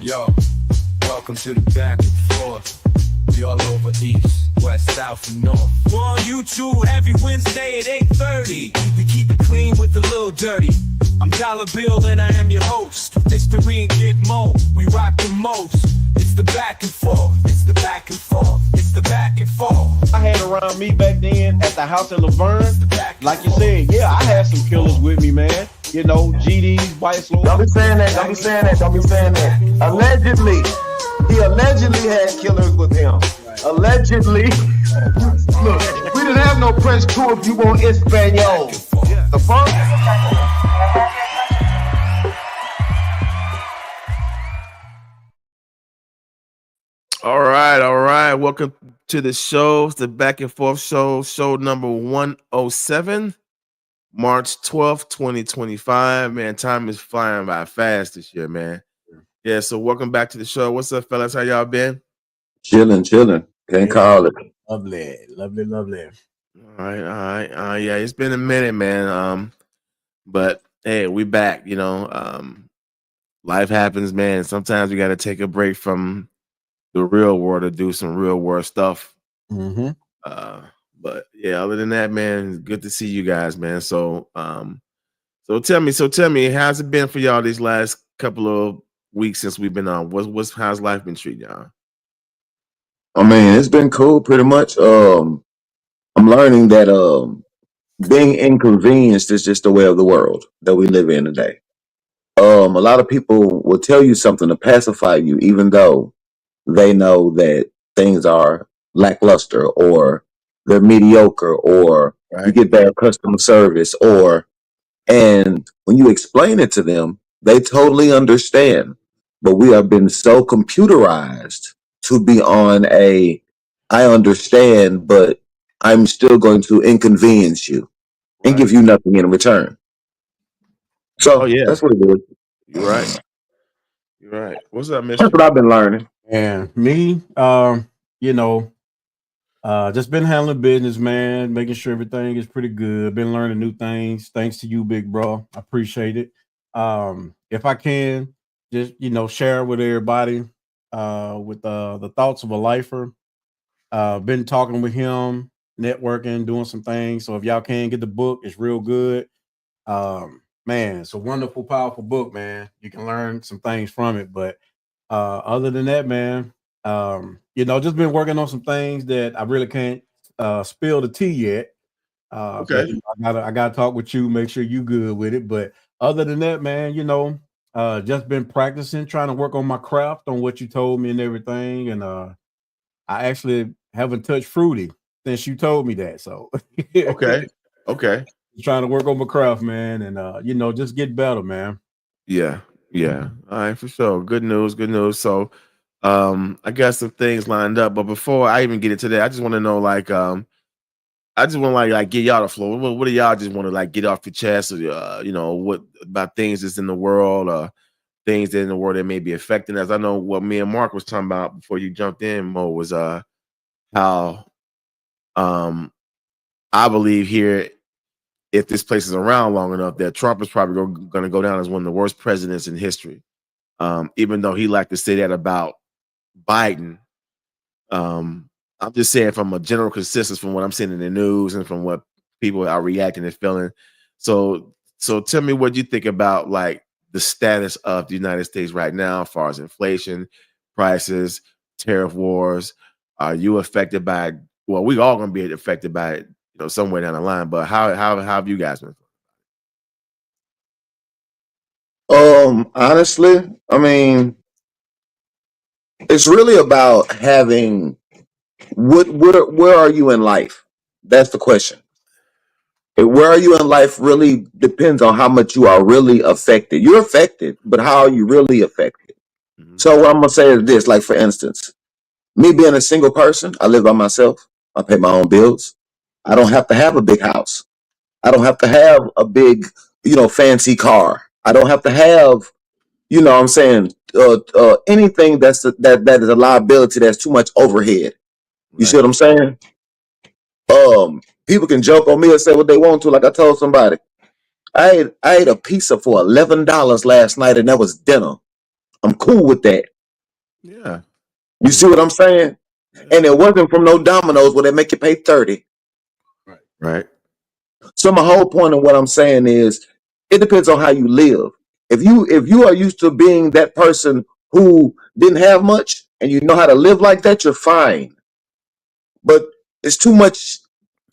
Yo, welcome to the back and forth. We all over east, west, south, and north. We're on YouTube every Wednesday at 8:30. We keep it clean with a little dirty. I'm Dollar Bill and I am your host. It's the Re and Get Mo, we rock the most. It's the back and forth, it's the back and forth, it's the back and forth. I had around me back then at the house in Laverne. Like you said, yeah, I had some killers with me, man. You know, GD's, White Slow. Don't be saying that, don't be saying that, don't be saying that. Allegedly, he allegedly had killers with him. Allegedly. Look, we didn't have no French crew if you want Espanol. The fuck? All right. Welcome to the show, the Back and Forth Show, show number 107, March 12th, 2025. Man, time is flying by fast this year, man. Yeah, so welcome back to the show. What's up, fellas? How y'all been? Chilling. Can't call it. Lovely. All right. Yeah, it's been a minute, man. But hey, we back. You know, life happens, man. Sometimes we got to take a break from the real world to do some real world stuff. Mm-hmm. But yeah, other than that, man, it's good to see you guys, man. So tell me, how's it been for y'all these last couple of weeks since we've been on? How's life been treating y'all? I mean, it's been cool pretty much. I'm learning that being inconvenienced is just the way of the world that we live in today. A lot of people will tell you something to pacify you, even though they know that things are lackluster or they're mediocre or you get bad customer service and when you explain it to them, they totally understand. But we have been so computerized to be on I understand, but I'm still going to inconvenience you and give you nothing in return. So that's what it is. You're right. What's up, Mister? That's what I've been learning. And me, just been handling business, man, making sure everything is pretty good. Been learning new things. Thanks to you, big bro. I appreciate it. If I can, just share with everybody with the thoughts of a lifer. Been talking with him, networking, doing some things. So if y'all can get the book, it's real good. Man, it's a wonderful, powerful book, man. You can learn some things from it. But other than that, man, just been working on some things that I really can't spill the tea yet. Okay. I gotta talk with you, make sure you good with it. But other than that, man, just been practicing, trying to work on my craft, on what you told me and everything. And I actually haven't touched Fruity since you told me that. So okay. Trying to work on my craft, man, and just get better, man. Yeah. All right, for sure. Good news. So I got some things lined up, but before I even get into that, I just want to know, like, I just want to like get y'all the floor. What do y'all just want to like get off the chest? Or, what about things that's in the world, things that in the world that may be affecting us? I know what me and Mark was talking about before you jumped in, Mo, was how I believe here, if this place is around long enough, that Trump is probably going to go down as one of the worst presidents in history. Even though he liked to say that about Biden. I'm just saying from a general consensus, from what I'm seeing in the news and from what people are reacting and feeling. So tell me what you think about like the status of the United States right now, as far as inflation, prices, tariff wars. Are you affected by it? Well, we all going to be affected by it, somewhere down the line. But how have you guys been? Honestly, I mean, it's really about having where are you in life? That's the question. Where are you in life really depends on how much you are really affected. You're affected, but how are you really affected? Mm-hmm. So what I'm gonna say is this, like for instance, me being a single person, I live by myself. I pay my own bills. I don't have to have a big house. I don't have to have a big, fancy car. I don't have to have, what I'm saying, anything that is a liability that's too much overhead. You see what I'm saying? People can joke on me and say what they want to. Like I told somebody, I ate a pizza for $11 last night, and that was dinner. I'm cool with that. Yeah. You see what I'm saying? And it wasn't from no Domino's where they make you pay 30. Right. So my whole point of what I'm saying is it depends on how you live. If you are used to being that person who didn't have much and you know how to live like that, you're fine. But it's too much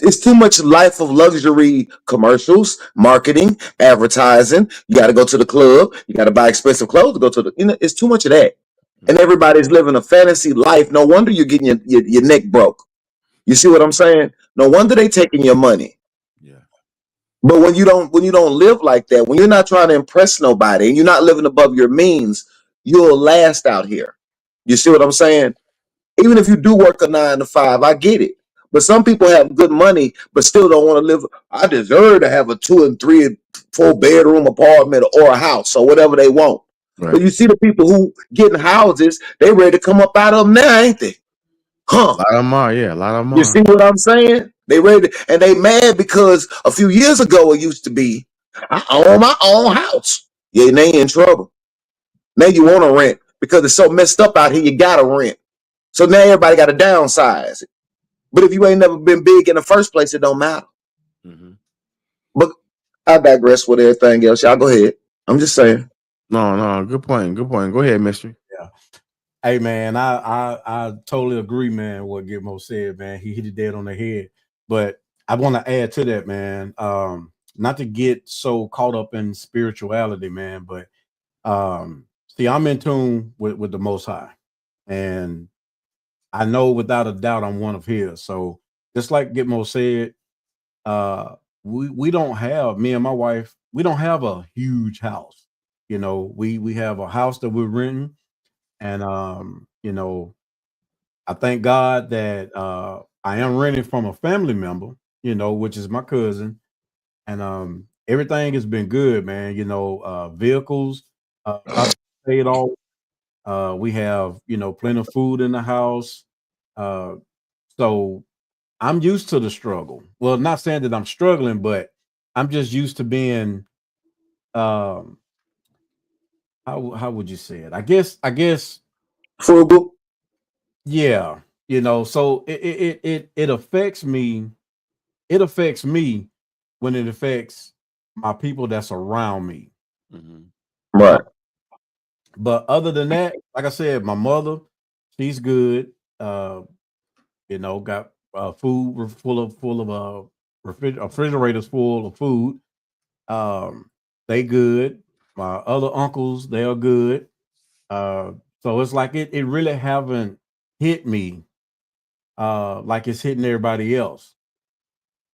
it's too much life of luxury commercials, marketing, advertising. You got to go to the club, you got to buy expensive clothes to go to the it's too much of that. And everybody's living a fantasy life. No wonder you're getting your neck broke. You see what I'm saying? No wonder they taking your money. Yeah. But when you don't live like that, when you're not trying to impress nobody and you're not living above your means, you'll last out here. You see what I'm saying? Even if you do work a 9 to 5, I get it. But some people have good money, but still don't want to live. I deserve to have a 2 and 3 and 4 bedroom apartment or a house or whatever they want. Right. But you see the people who getting houses, they ready to come up out of them now, ain't they? A lot of them are, yeah. A lot of them You are. see what I'm saying? They ready and they mad because a few years ago it used to be, I own my own house. Yeah, now you in trouble. Now you want to rent because it's so messed up out here. You gotta rent. So now everybody got to downsize it. But if you ain't never been big in the first place, it don't matter. Mhm. But I digress with everything else. Y'all go ahead. I'm just saying. No, good point. Good point. Go ahead, Mystery. Yeah. Hey man, I totally agree, man. What Gitmo said, man. He hit it dead on the head. But I want to add to that, man. Not to get so caught up in spirituality, man, but see, I'm in tune with the Most High, and I know without a doubt I'm one of His. So just like Gitmo said, we don't have, me and my wife, we don't have a huge house. You know, we have a house that we're renting, and you know, I thank God that I am renting from a family member, you know, which is my cousin, and everything has been good, man. You know, vehicles paid off. We have, you know, plenty of food in the house. Uh, so I'm used to the struggle. Well, not saying that I'm struggling, but I'm just used to being um how would you say it? I guess Frugal. yeah, you know, so it affects me. It affects me when it affects my people that's around me. Mhm. Uh, Right. but other than that, like I said, my mother, she's good. You know, got food full of refrigerators full of food. Um, they good. My other uncles, they are good. Uh, so it's like it really haven't hit me like it's hitting everybody else.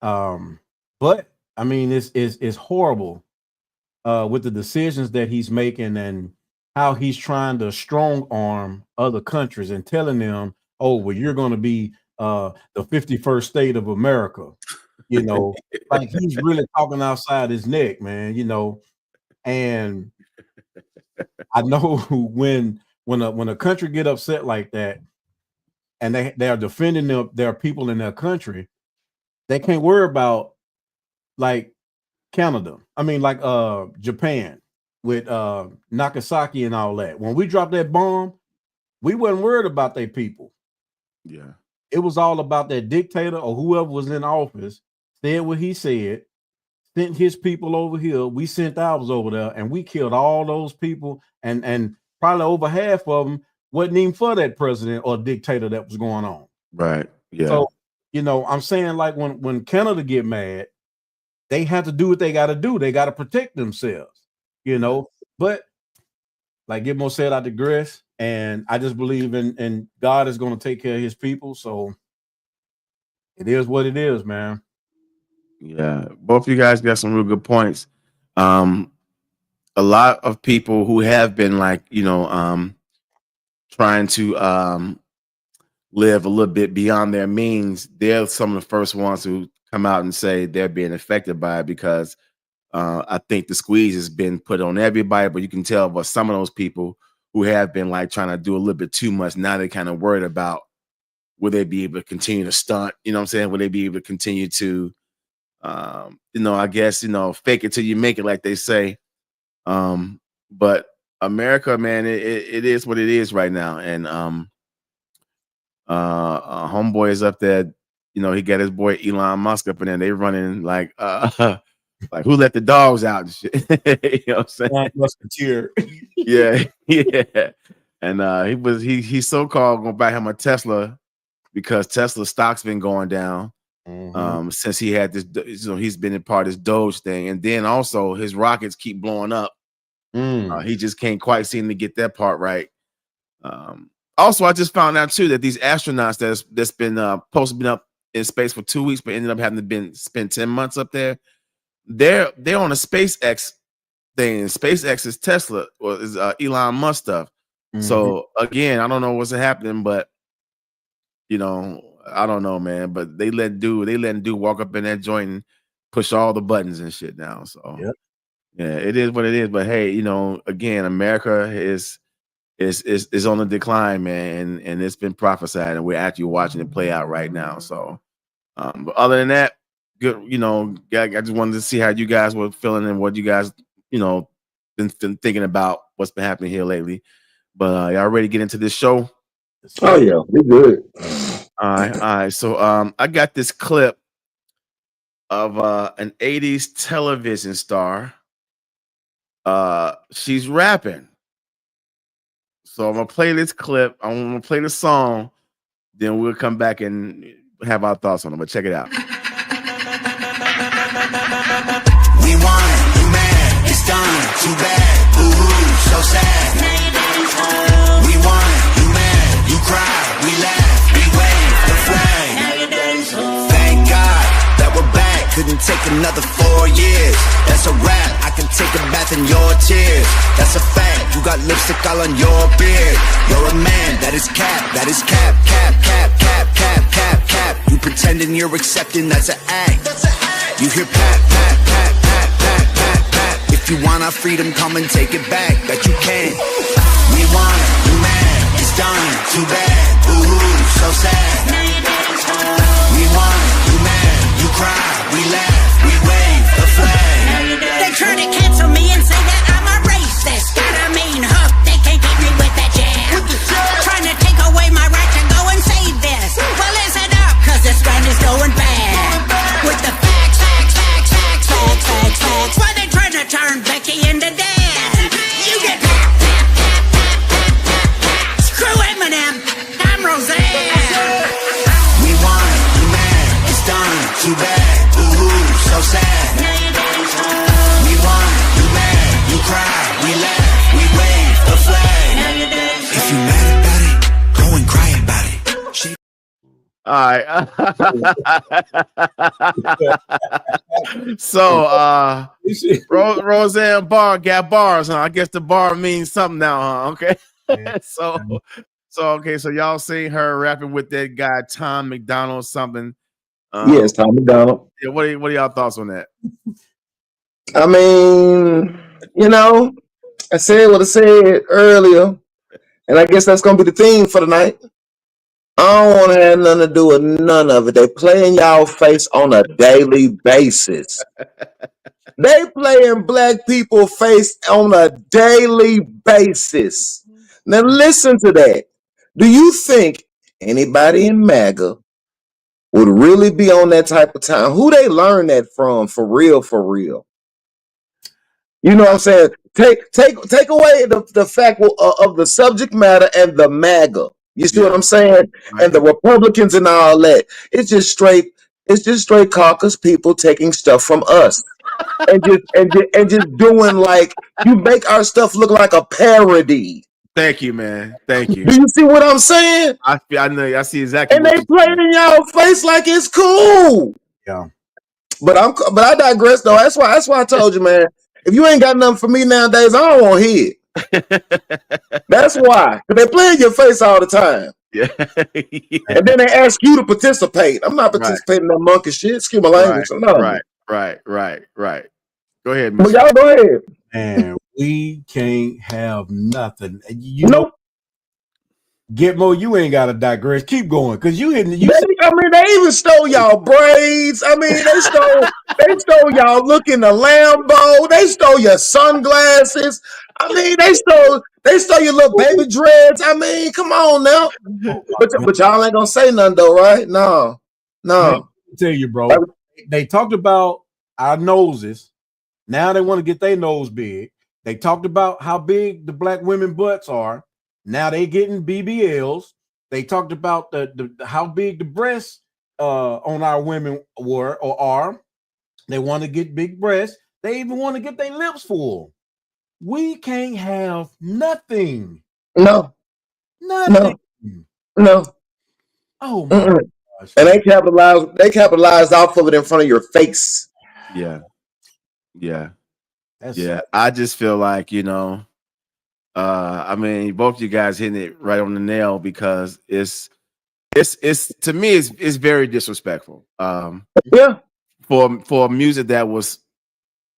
Um, but I mean, it's horrible with the decisions that he's making and how he's trying to strong arm other countries and telling them, "Oh, well, you're going to be the 51st state of America." You know, like he's really talking outside his neck, man. You know, and I know when a country get upset like that and they are defending their people in their country, they can't worry about like Canada. I mean, like Japan with Nagasaki and all that. When we dropped that bomb, we wasn't worried about their people. Yeah. It was all about that dictator or whoever was in office said what he said, sent his people over here. We sent ours over there, and we killed all those people, and probably over half of them wasn't even for that president or dictator that was going on. Right. Yeah. So, you know, I'm saying like when Canada get mad, they have to do what they got to do. They got to protect themselves, you know. But like Gitmo said, I digress, and I just believe in God is going to take care of His people. So it is what it is, man. Yeah. Both of you guys got some real good points. A lot of people who have been like, trying to live a little bit beyond their means, they're some of the first ones who come out and say they're being affected by it because I think the squeeze has been put on everybody, but you can tell by some of those people who have been like trying to do a little bit too much. Now they're kind of worried about will they be able to continue to stunt? You know what I'm saying? Will they be able to continue to, I guess, fake it till you make it, like they say. But America, man, it is what it is right now. And homeboy is up there. You know, he got his boy Elon Musk up in there. They running like like who let the dogs out and shit. You know what I'm saying? Musketeer. Yeah. And he so-called gonna buy him a Tesla because Tesla stock's been going down since he had this. So he's been a part of this Doge thing, and then also his rockets keep blowing up. He just can't quite seem to get that part right. Also, I just found out too that these astronauts that's been supposed to be up in space for 2 weeks, but ended up having to spend 10 months up there. They're on a SpaceX thing. SpaceX is Tesla or is Elon Musk stuff. So again, I don't know what's happening, but you know, I don't know, man. But they let dude walk up in that joint and push all the buttons and shit now. So yeah, it is what it is. But hey, you know, again, America is on the decline, man, and it's been prophesied, and we're actually watching it play out right now. So, but other than that, good. You know, I just wanted to see how you guys were feeling and what you guys, you know, been thinking about what's been happening here lately. But y'all ready to get into this show? Oh yeah, we good. All right. So I got this clip of an 80s television star. She's rapping. So I'm gonna play this clip. I'm gonna play the song, then we'll come back and have our thoughts on it. But check it out. We won, you mad, it's done, too bad, boo-hoo, so sad. We won, you mad, you cry, we laugh, we wave the flag. Thank God that we're back, couldn't take another 4 years. That's a wrap, I can take a bath in your tears. That's a fact, you got lipstick all on your beard. You're a man, that is cap, cap. You pretending you're accepting, that's an act. You hear pat. If you want our freedom, come and take it back, bet you can. We won, you mad, it's done, too bad, boo-hoo, so sad. We won, you mad, you cry, we laugh, we wave the flag. They try to cancel me and say that I'm a racist. Got a mean hook, they can't get me with that jam. Trying to take away my right to go and save this. Well, listen up, cause this gun is going bad. With the facts. Why they trying to turn Becky into Dan? You get screw Eminem, I'm Roseanne. We won, you mad, it's done, too bad, boo-hoo, so sad. We won, you mad, you cry, we laugh, we wave the flag. If you mad about it, go and cry about it. All right. So Roseanne Barr got bars, huh? I guess the bar means something now, huh? Okay. So y'all seen her rapping with that guy Tom McDonald something. Yes, Tom McDonald. Yeah, what are y'all thoughts on that? I mean, you know, I said what I said earlier, and I guess that's gonna be the theme for tonight. I don't want to have nothing to do with none of it. They play in y'all face on a daily basis. They play in black people face on a daily basis. Now listen to that. Do you think anybody in MAGA would really be on that type of time? Who they learn that from for real? You know what I'm saying? Take away the fact of the subject matter and the MAGA. You see what I'm saying? And the Republicans and all that. It's just straight caucus people taking stuff from us. and just doing like, you make our stuff look like a parody. Thank you, man. Thank you. Do you see what I'm saying? I know. I see exactly. And they play it in y'all face like it's cool. Yeah. But I digress though. That's why I told you, man. If you ain't got nothing for me nowadays, I don't want to hear it. That's why. They play in your face all the time. Yeah. And then they ask you to participate. I'm not participating in that monkey shit. Excuse my language. Right. Go ahead, Well, y'all go ahead. And we can't have nothing. Nope. Gitmo, you ain't got to digress. Keep going, because you hitting. They even stole y'all braids. I mean, they stole y'all look in the Lambo. They stole your sunglasses. I mean, they stole your little baby dreads. I mean, come on now. But y'all ain't gonna say nothing though, right? No, Man, no. I tell you, bro. They talked about our noses. Now they want to get their nose big. They talked about how big the black women butts are. Now they getting BBLs. They talked about the how big the breasts on our women were or are. They want to get big breasts. They even want to get their lips full. We can't have nothing. No, Nothing. no. Oh my Mm-mm. gosh. And they capitalized off of it in front of your face. Yeah. Yeah. That's Yeah. I just feel like, I mean, both you guys hitting it right on the nail because it's to me it's very disrespectful. Yeah. For music that was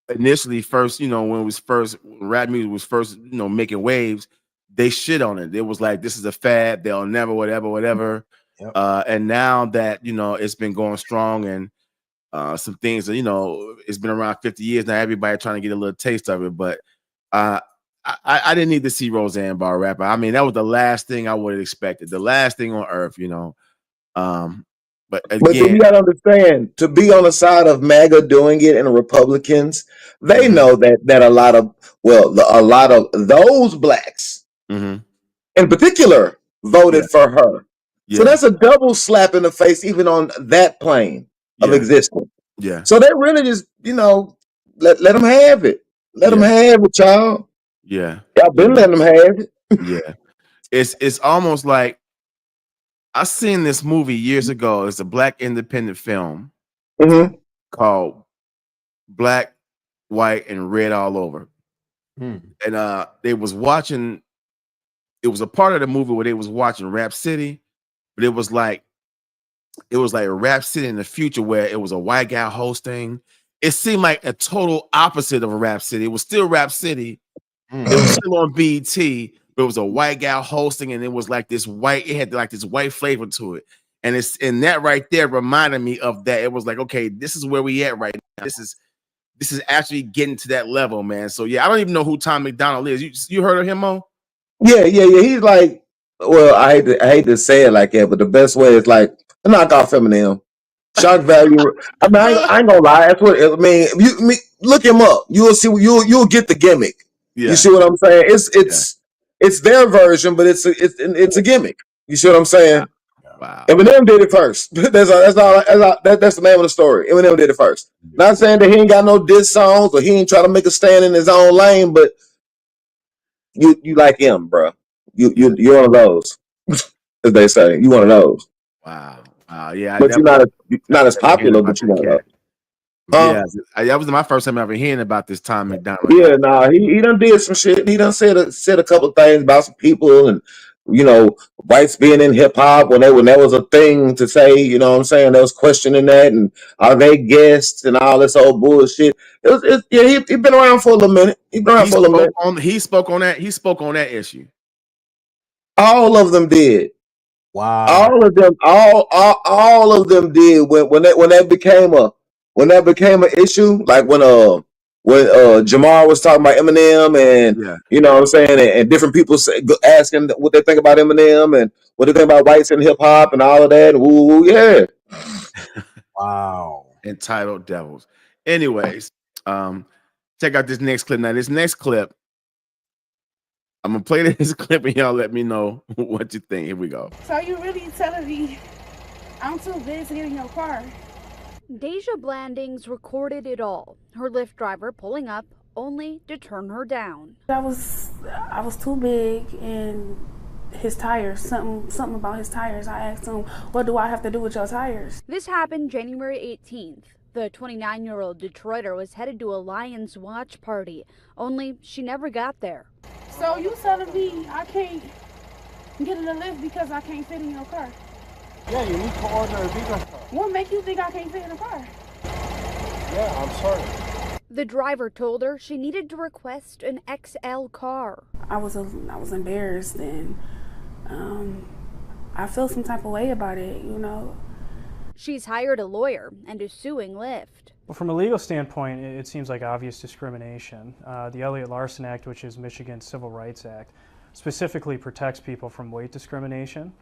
initially first, when rap music was first, making waves, they shit on it. It was like, this is a fad, they'll never, whatever. Yep. And now that, it's been going strong and some things that, it's been around 50 years now, everybody trying to get a little taste of it. But I didn't need to see Roseanne Barr rapper. I mean, that was the last thing I would have expected, the last thing on earth, But But again, you gotta understand, to be on the side of MAGA doing it and the Republicans, they know that a lot of those blacks mhm, in particular voted for her. So yeah, that's a double slap in the face, even on that plane of yeah, existence. yeah, So they really just, let them have it. Let them Yeah. have it, y'all. yeah, Y'all been letting them have it. yeah. It's almost like I seen this movie years ago. It's a black independent film hmm called Black, White, and Red All Over. And they was watching, it was a part of the movie where they was watching Rap City, but it was like Rap City in the future where it was a white guy hosting. It seemed like a total opposite of a Rap City. It was still Rap City. It was still on BET, but it was a white guy hosting, and it was like this white, it had like this white flavor to it. And that right there reminded me of that. It was like, okay, this is where we at right now. This is actually getting to that level, man. So yeah, I don't even know who Tom McDonald is. You heard of him, Mo? Yeah. He's like, well, I hate to say it like that, but the best way is like knock off Eminem. Shock value. I mean, I ain't gonna lie. That's what I mean. Look him up. You'll see. You'll get the gimmick. Yeah. You see what I'm saying? It's their version, but it's a gimmick. You see what I'm saying? Wow. Eminem did it first. That's the name of the story. Eminem did it first. Not saying that he ain't got no diss songs or he ain't trying to make a stand in his own lane, but you like him, bro. You're one of those, as they say. You one of those. Wow. Yeah. But you're not as popular, but you one of those. Yeah, that was my first time ever hearing about this Tom McDonald. Yeah, he done did some shit. He done said a couple of things about some people and whites being in hip hop when there was a thing to say. You know what I'm saying? There was questioning that and are they guests and all this old bullshit. He been around for a little minute. He been around for a little minute. He spoke on that. He spoke on that issue. All of them did. Wow. All of them. All of them did when that became an issue, like when Jamar was talking about Eminem and you know what I'm saying, and different people asking what they think about Eminem and what they think about whites in hip hop and all of that. Ooh, yeah. Wow. Entitled Devils. Anyways, check out this next clip. Now, this next clip, I'm gonna play this clip and y'all let me know what you think. Here we go. So you really telling me I'm too big to get in your car? Deja Blandings recorded it all. Her Lyft driver pulling up only to turn her down. I was too big and his tires, something about his tires. I asked him, what do I have to do with your tires? This happened January 18th. The 29-year-old Detroiter was headed to a Lions watch party, only she never got there. So you telling me I can't get in the Lyft because I can't fit in your car? Yeah, you need to order a bigger car. What make you think I can't fit in a car? Yeah, I'm sorry. The driver told her she needed to request an XL car. I was embarrassed and I feel some type of way about it, She's hired a lawyer and is suing Lyft. Well, from a legal standpoint, it seems like obvious discrimination. The Elliott-Larsen Act, which is Michigan's Civil Rights Act, specifically protects people from weight discrimination.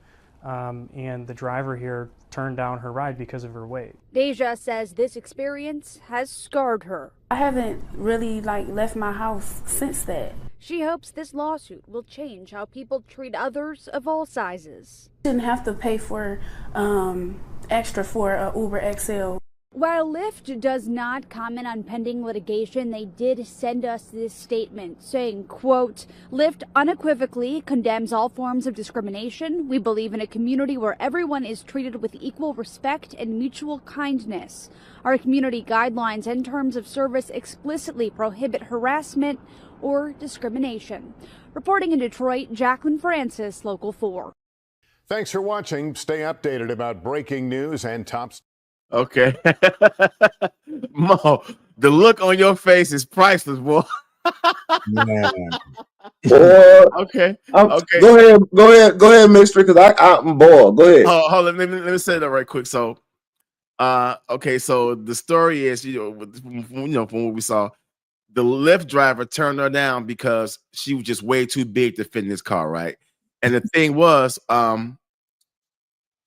And the driver here turned down her ride because of her weight. Deja says this experience has scarred her. I haven't really left my house since that. She hopes this lawsuit will change how people treat others of all sizes. Didn't have to pay for extra for a Uber XL. While Lyft does not comment on pending litigation, they did send us this statement saying, quote, Lyft unequivocally condemns all forms of discrimination. We believe in a community where everyone is treated with equal respect and mutual kindness. Our community guidelines and terms of service explicitly prohibit harassment or discrimination. Reporting in Detroit, Jacqueline Francis, Local 4. Thanks for watching. Stay updated about breaking news and top. Okay. Mo, the look on your face is priceless, boy. Man. Okay. Okay. Go ahead, Mystery, because I'm bored. Go ahead. Hold on, let me say that right quick. So, okay, so the story is, from what we saw, the Lyft driver turned her down because she was just way too big to fit in this car, right? And the thing was,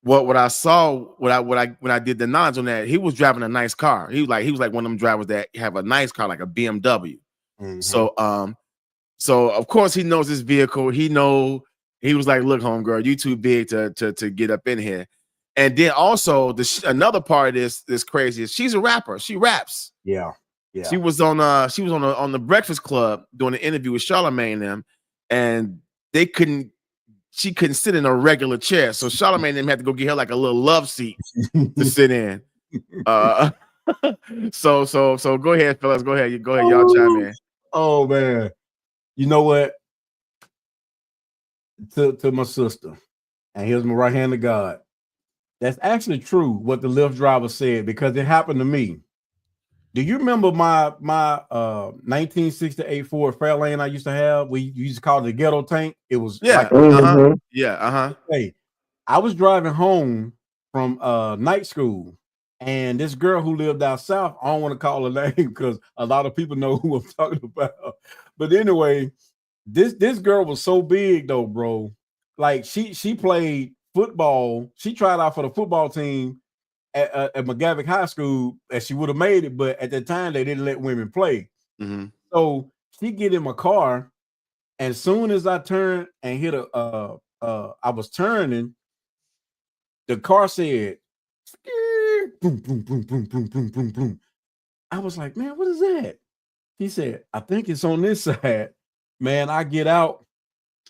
what I saw when I did the nods on that, he was driving a nice car. He was like one of them drivers that have a nice car, like a BMW. Mm-hmm. So of course he knows this vehicle. He was like, look, homegirl, you too big to get up in here. And then also another part of this crazy is she's a rapper. She raps. Yeah. She was on the Breakfast Club doing an interview with Charlamagne and them, and she couldn't sit in a regular chair. So Charlamagne and them had to go get her like a little love seat to sit in. So go ahead, fellas. Go ahead, y'all chime in. Oh man. You know what? To my sister, and here's my right hand to God. That's actually true what the Lyft driver said, because it happened to me. Do you remember my 1968 Ford Fairlane I used to have? We used to call it the ghetto tank. It was Hey, I was driving home from night school, and this girl who lived out south, I don't want to call her name because a lot of people know who I'm talking about. But anyway, this girl was so big though, bro. Like she played football. She tried out for the football team at McGavick High School, and she would have made it, but at that time they didn't let women play. Mm-hmm. So she get in my car, and as soon as I turned and hit I was turning, the car said, boom, boom, boom, boom, boom, boom, boom, boom. I was like, man, what is that? He said, I think it's on this side. Man, I get out,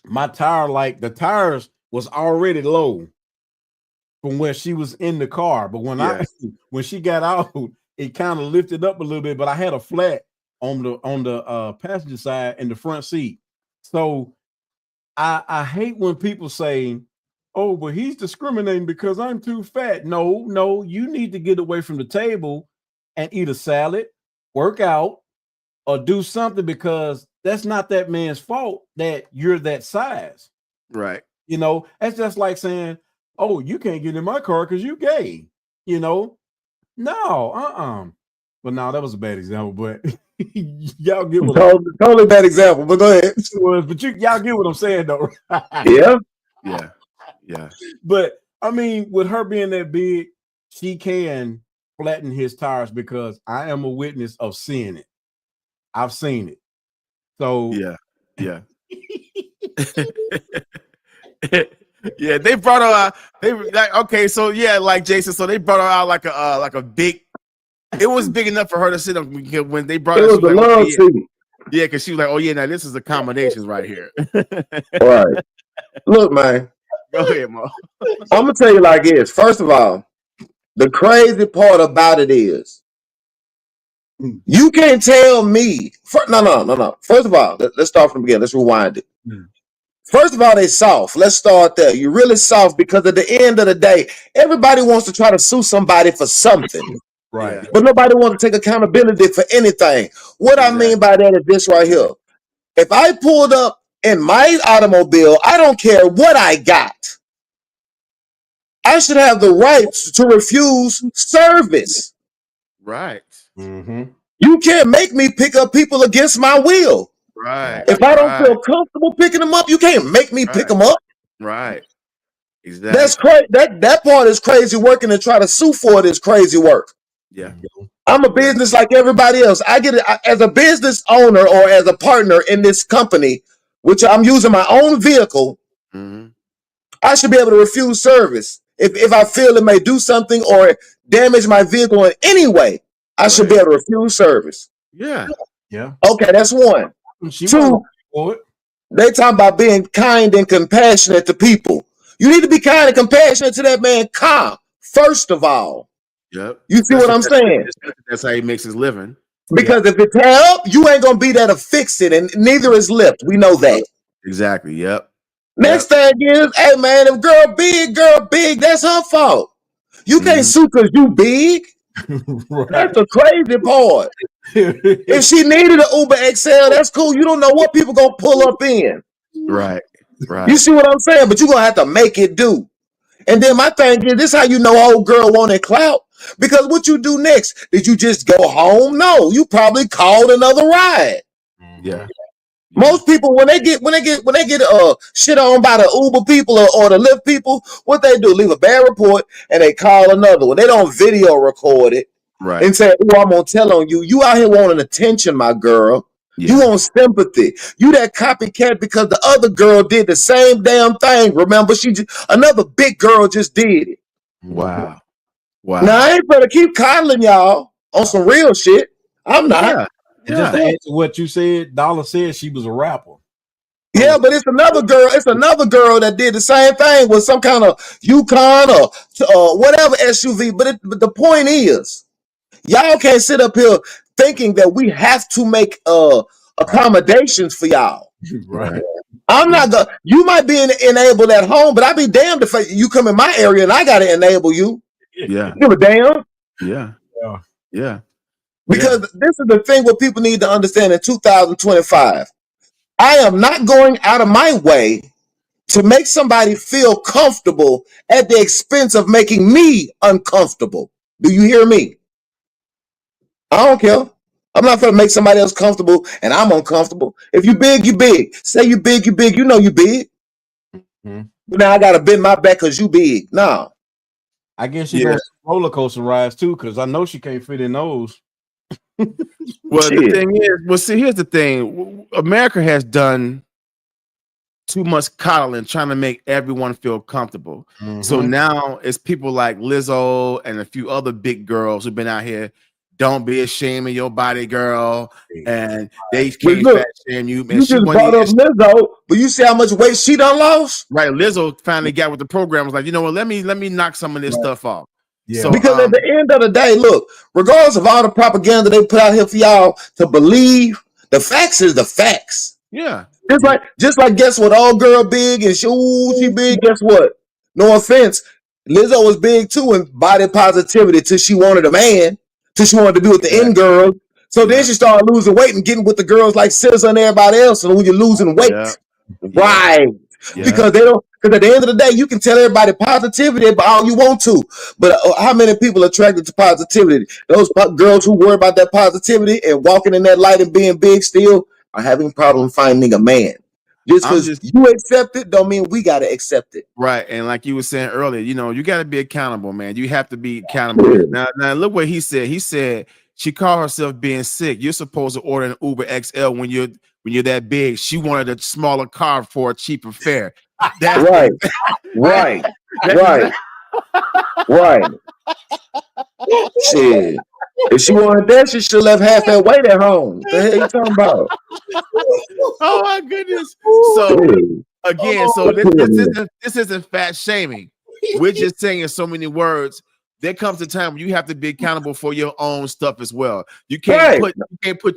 my tire, the tires was already low from where she was in the car. But when she got out, it kind of lifted up a little bit, but I had a flat on the passenger side in the front seat. So I hate when people say, oh, but he's discriminating because I'm too fat. No, you need to get away from the table and eat a salad, work out, or do something, because that's not that man's fault that you're that size. Right. That's just like saying, oh, you can't get in my car because you gay. No, But no, that was a bad example, but y'all get what totally bad example, but go ahead. But y'all get what I'm saying though. Yeah. But I mean, with her being that big, she can flatten his tires, because I am a witness of seeing it. I've seen it. So yeah. Yeah, they brought her out. Like Jason. So they brought her out like a big. It was big enough for her to sit on when they brought her. It was a love seat. Yeah, because she was like, "Oh yeah, now this is accommodations right here." Right. Look, man. Go ahead, Mo. I'm gonna tell you like this. First of all, the crazy part about it is, you can't tell me. No. First of all, let's start from the beginning. Let's rewind it. First of all, they soft. Let's start there. You're really soft because at the end of the day, everybody wants to try to sue somebody for something. Right. But nobody wants to take accountability for anything. What I mean by that is this right here. If I pulled up in my automobile, I don't care what I got. I should have the right to refuse service. Right. Mm-hmm. You can't make me pick up people against my will. Right. If I don't feel comfortable picking them up, you can't make me pick them up. Right. Exactly. That's crazy. That part is crazy work, and to try to sue for it is crazy work. Yeah. I'm a business like everybody else. I get it as a business owner or as a partner in this company, which I'm using my own vehicle. Mm-hmm. I should be able to refuse service if I feel it may do something or damage my vehicle in any way. I should be able to refuse service. Yeah. Yeah. Okay, that's one. Two, they talk about being kind and compassionate to people. You need to be kind and compassionate to that man, calm, first of all. Yep. You see what I'm saying? That's how he makes his living. Because if it's help, you ain't gonna be there to fix it, and neither is Lift. We know that. Exactly. Yep. Next thing is, hey man, if girl big, that's her fault. You can't sue because you big. That's the crazy part. If she needed an Uber XL, that's cool. You don't know what people gonna pull up in. Right. Right. You see what I'm saying? But you're gonna have to make it do. And then my thing is, this how you know old girl wanted clout. Because what you do next? Did you just go home? No, you probably called another ride. Yeah. Most people when they get shit on by the Uber people or the Lyft people, what they do, leave a bad report and they call another one. They don't video record it and say, "Oh, I'm gonna tell on you. You out here wanting attention, my girl. You want sympathy. You that copycat because the other girl did the same damn thing. Remember, another big girl just did it. Wow. Wow. Now I ain't gonna keep coddling y'all on some real shit. I'm not. Yeah. And just to add to what you said, Dollar said she was a rapper. Yeah, but it's another girl. It's another girl that did the same thing with some kind of Yukon or whatever SUV. But the point is, y'all can't sit up here thinking that we have to make accommodations for y'all. Right. I'm not gonna. You might be enabled at home, but I'd be damned if you come in my area and I gotta enable you. Yeah. Give a damn. Yeah. Yeah. Yeah. Because this is the thing what people need to understand in 2025. I am not going out of my way to make somebody feel comfortable at the expense of making me uncomfortable. Do you hear me? I don't care. I'm not going to make somebody else comfortable and I'm uncomfortable. If you big, you big. Say you big, you big. You know you big. Mm-hmm. Now I got to bend my back because you big. No. I guess she goes roller coaster rides too, because I know she can't fit in those. Well, the thing is, here's the thing. America has done too much coddling, trying to make everyone feel comfortable. Mm-hmm. So now it's people like Lizzo and a few other big girls who've been out here. Don't be ashamed of your body, girl. And they can't fat shame you. Man, you just brought up Lizzo, but you see how much weight she done lost? Right. Lizzo finally got with the program. Was like, you know what? Let me knock some of this stuff off. Yeah. So, because at the end of the day, look, regardless of all the propaganda they put out here for y'all to believe, the facts is the facts. Yeah. Just like guess what? All girl big and she big. Guess what? No offense, Lizzo was big too in body positivity till she wanted a man, till she wanted to be with the in girls. So then she started losing weight and getting with the girls like SZA and everybody else. And when you're losing weight, right? Yeah. Because because at the end of the day, you can tell everybody positivity about all you want to, but how many people are attracted to positivity? Those girls who worry about that positivity and walking in that light and being big still are having a problem finding a man. Just because you accept it don't mean we got to accept it. Right. And like you were saying earlier, you got to be accountable, man. You have to be accountable. Now look what he said. He said she called herself being sick. You're supposed to order an Uber XL when you're that big. She wanted a smaller car for a cheaper fare. That's right. Right. Shit. If she wanted that, she should have left half that weight at home. What the hell you talking about? Oh my goodness. So again, this isn't fat shaming. We're just saying in so many words. There comes a time when you have to be accountable for your own stuff as well. You can't put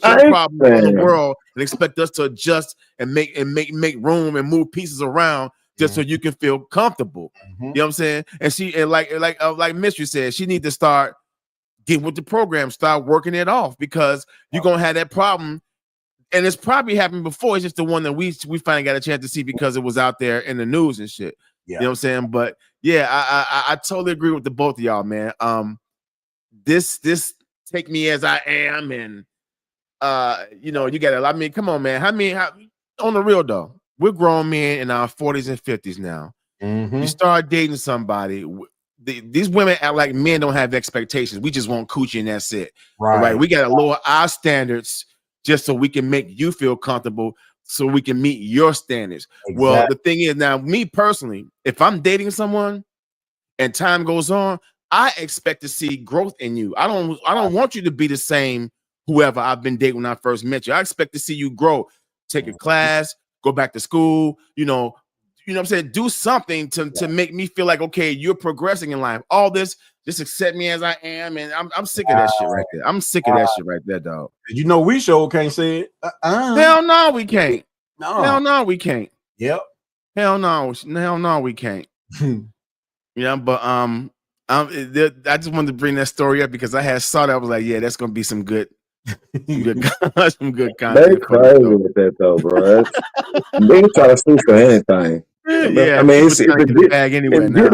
your problem on the world and expect us to adjust and make room and move pieces around just so you can feel comfortable. You know what I'm saying? And like Mystery said, she need to start getting with the program, start working it off, because you're gonna have that problem. And it's probably happened before. It's just the one that we finally got a chance to see because it was out there in the news and shit. You know what I'm saying? But yeah, I totally agree with the both of y'all, man. This take me as I am, and you know, you gotta. I mean, come on, man. How on the real though? We're grown men in our 40s and 50s now. You start dating somebody. These women act like men don't have expectations. We just want coochie and that's it. Right? We gotta lower our standards just so we can make you feel comfortable, so we can meet your standards. Well, the thing is now, me personally, if I'm dating someone and time goes on, I expect to see growth in you. I don't want you to be the same whoever I've been dating when I first met you. I expect to see you grow, take a class, go back to school, you know what I'm saying? Do something to make me feel like, okay, you're progressing in life. All this, just accept me as I am, and I'm sick of that shit right there. I'm sick of that shit right there, dog. You know, we sure can't say it. Hell no, we can't. No. Hell no, we can't. Yep. Hell no, we can't. Yeah, but I just wanted to bring that story up because I saw that. I was like, yeah, that's gonna be some good some good content. They crazy with that though, bro. They try to sue for anything. Yeah, I mean, it's the bag anyway now.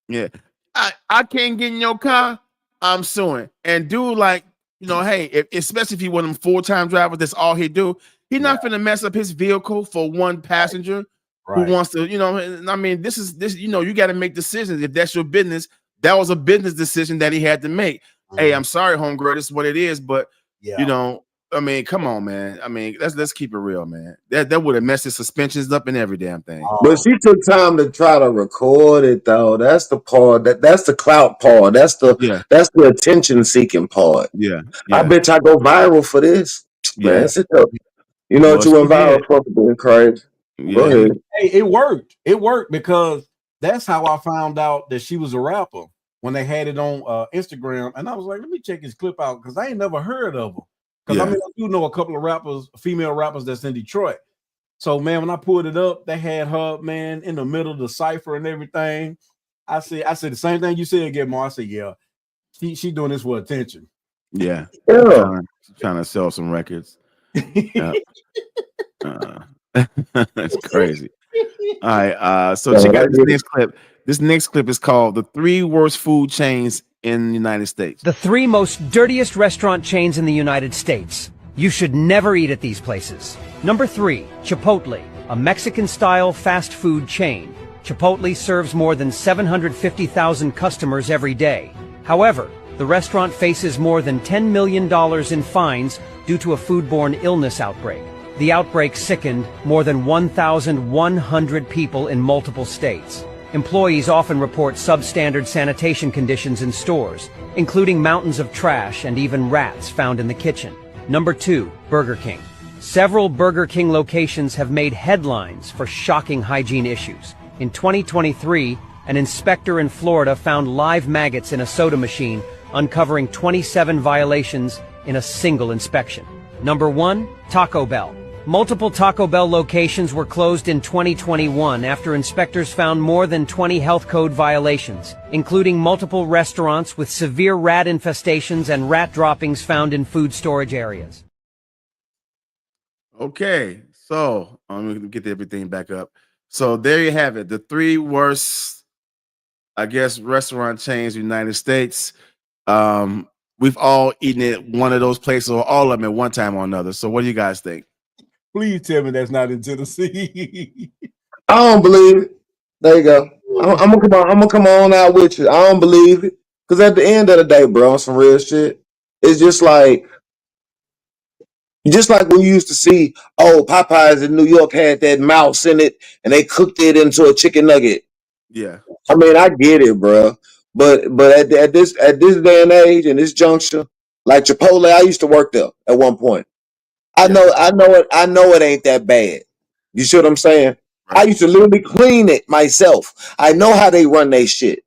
Yeah. I can't get in your car, I'm suing. And dude, like, you know, hey, especially if he one of them full-time drivers, that's all he do. He's not finna mess up his vehicle for one passenger who wants to, you know. I mean, this, you know, you got to make decisions. If that's your business, that was a business decision that he had to make. Hey, I'm sorry, homegirl, this is what it is, but you know, I mean, come on, man. I mean, let's keep it real, man. That would have messed his suspensions up and every damn thing. But she took time to try to record it, though. That's the part. That's the clout part. That's the attention seeking part. Yeah. I bet I go viral for this. Yeah. Man, you know what you went viral for being crazy. Go ahead. Hey, it worked. It worked because that's how I found out that she was a rapper when they had it on Instagram, and I was like, let me check his clip out because I ain't never heard of her. Because I mean, I do know a couple of rappers, female rappers that's in Detroit. So, man, when I pulled it up, they had her, man, in the middle of the cipher and everything. I said the same thing you said, Gitmo. I said, yeah, she doing this for attention. Yeah. Trying to sell some records. That's crazy. All right. So check out this next clip. This next clip is called "The 3 Worst Food Chains in the United States." The 3 most dirtiest restaurant chains in the United States. You should never eat at these places. Number 3, Chipotle, a Mexican-style fast food chain. Chipotle serves more than 750,000 customers every day. However, the restaurant faces more than $10 million in fines due to a foodborne illness outbreak. The outbreak sickened more than 1,100 people in multiple states. Employees often report substandard sanitation conditions in stores, including mountains of trash and even rats found in the kitchen. Number 2, Burger King. Several Burger King locations have made headlines for shocking hygiene issues. In 2023, an inspector in Florida found live maggots in a soda machine, uncovering 27 violations in a single inspection. Number 1, Taco Bell. Multiple Taco Bell locations were closed in 2021 after inspectors found more than 20 health code violations, including multiple restaurants with severe rat infestations and rat droppings found in food storage areas. Okay, so I'm going to get everything back up. So there you have it. The 3 worst, I guess, restaurant chains in the United States. We've all eaten at one of those places or all of them at one time or another. So what do you guys think? Please tell me that's not in Tennessee. I don't believe it. There you go. I'm gonna come on out with you. I don't believe it because at the end of the day, bro, on some real shit, it's just like when you used to see, Popeyes in New York had that mouse in it and they cooked it into a chicken nugget. Yeah, I mean, I get it, bro, but at this day and age and this juncture, like Chipotle, I used to work there at one point. I know it ain't that bad. You see what I'm saying? Right. I used to literally clean it myself. I know how they run their shit.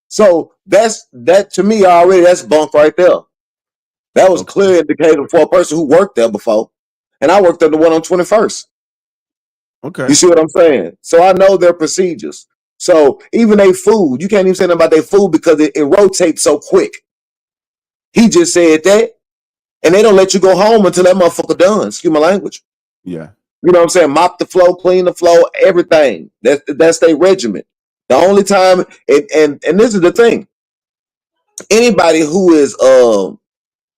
So that to me already, that's bunk right there. That was clear indicator for a person who worked there before. And I worked at the one on 21st. Okay. You see what I'm saying? So I know their procedures. So even their food, you can't even say nothing about their food because it rotates so quick. He just said that. And they don't let you go home until that motherfucker done. Excuse my language. Yeah. You know what I'm saying? Mop the floor, clean the floor, everything. That's their regimen. The only time, and this is the thing. anybody who is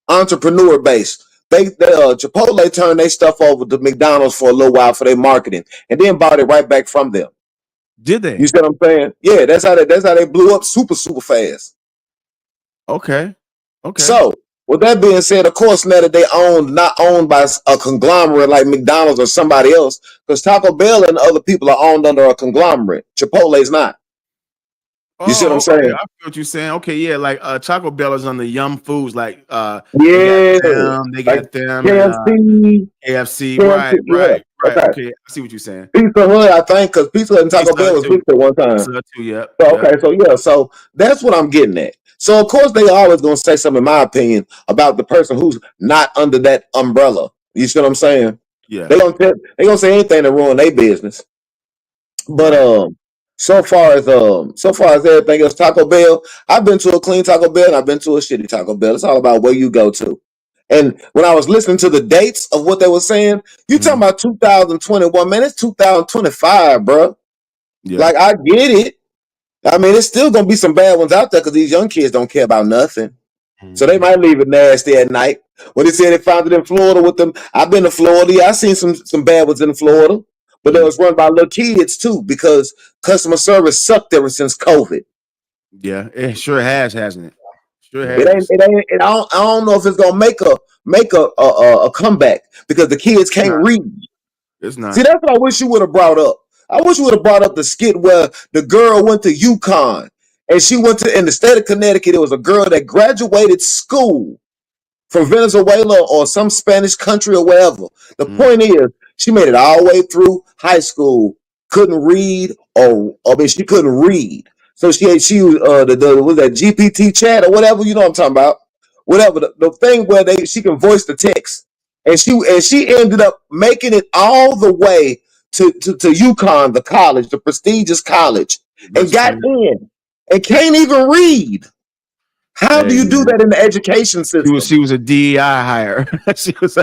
entrepreneur based. They Chipotle turned their stuff over to McDonald's for a little while for their marketing, and then bought it right back from them. Did they? You see what I'm saying? Yeah, that's how they blew up super fast. Okay. So with that being said, of course now that they not owned by a conglomerate like McDonald's or somebody else, because Taco Bell and other people are owned under a conglomerate. Chipotle's not. You see what I'm saying? Okay, I feel what you're saying. Okay, yeah, like Taco Bell is on the Yum Foods, like yeah, they got them, KFC, KFC, right. Yeah. Okay, I see what you're saying. Pizza Hut, I think, because Pizza Hut and Taco Bell was mixed at one time. Pizza Hut too, yeah. So, okay, so that's what I'm getting at. So of course they always gonna say something, in my opinion, about the person who's not under that umbrella. You see what I'm saying? Yeah. They gonna say anything to ruin their business. But so far as everything else, Taco Bell, I've been to a clean Taco Bell and I've been to a shitty Taco Bell. It's all about where you go to. And when I was listening to the dates of what they were saying, you talking about 2021, man, it's 2025, bro. Yeah. Like, I get it. I mean, it's still gonna be some bad ones out there because these young kids don't care about nothing. So they might leave it nasty at night. When they said they found it in Florida with them, I've been to Florida. Yeah, I seen some bad ones in Florida, but they was run by little kids too because customer service sucked ever since COVID. Yeah, it sure has, hasn't it? Sure has. I don't know if it's gonna make a comeback because the kids can't read. It's not. See, that's what I wish you would have brought up. I wish you would have brought up the skit where the girl went to UConn and she went to, in the state of Connecticut, it was a girl that graduated school from Venezuela or some Spanish country or wherever. The point is, she made it all the way through high school, couldn't read, she couldn't read. So she was that GPT chat or whatever, you know what I'm talking about. Whatever the thing where she can voice the text. And she ended up making it all the way to UConn, the college, the prestigious college, and got in and can't even read. How do you do that in the education system? She was a DEI hire. She was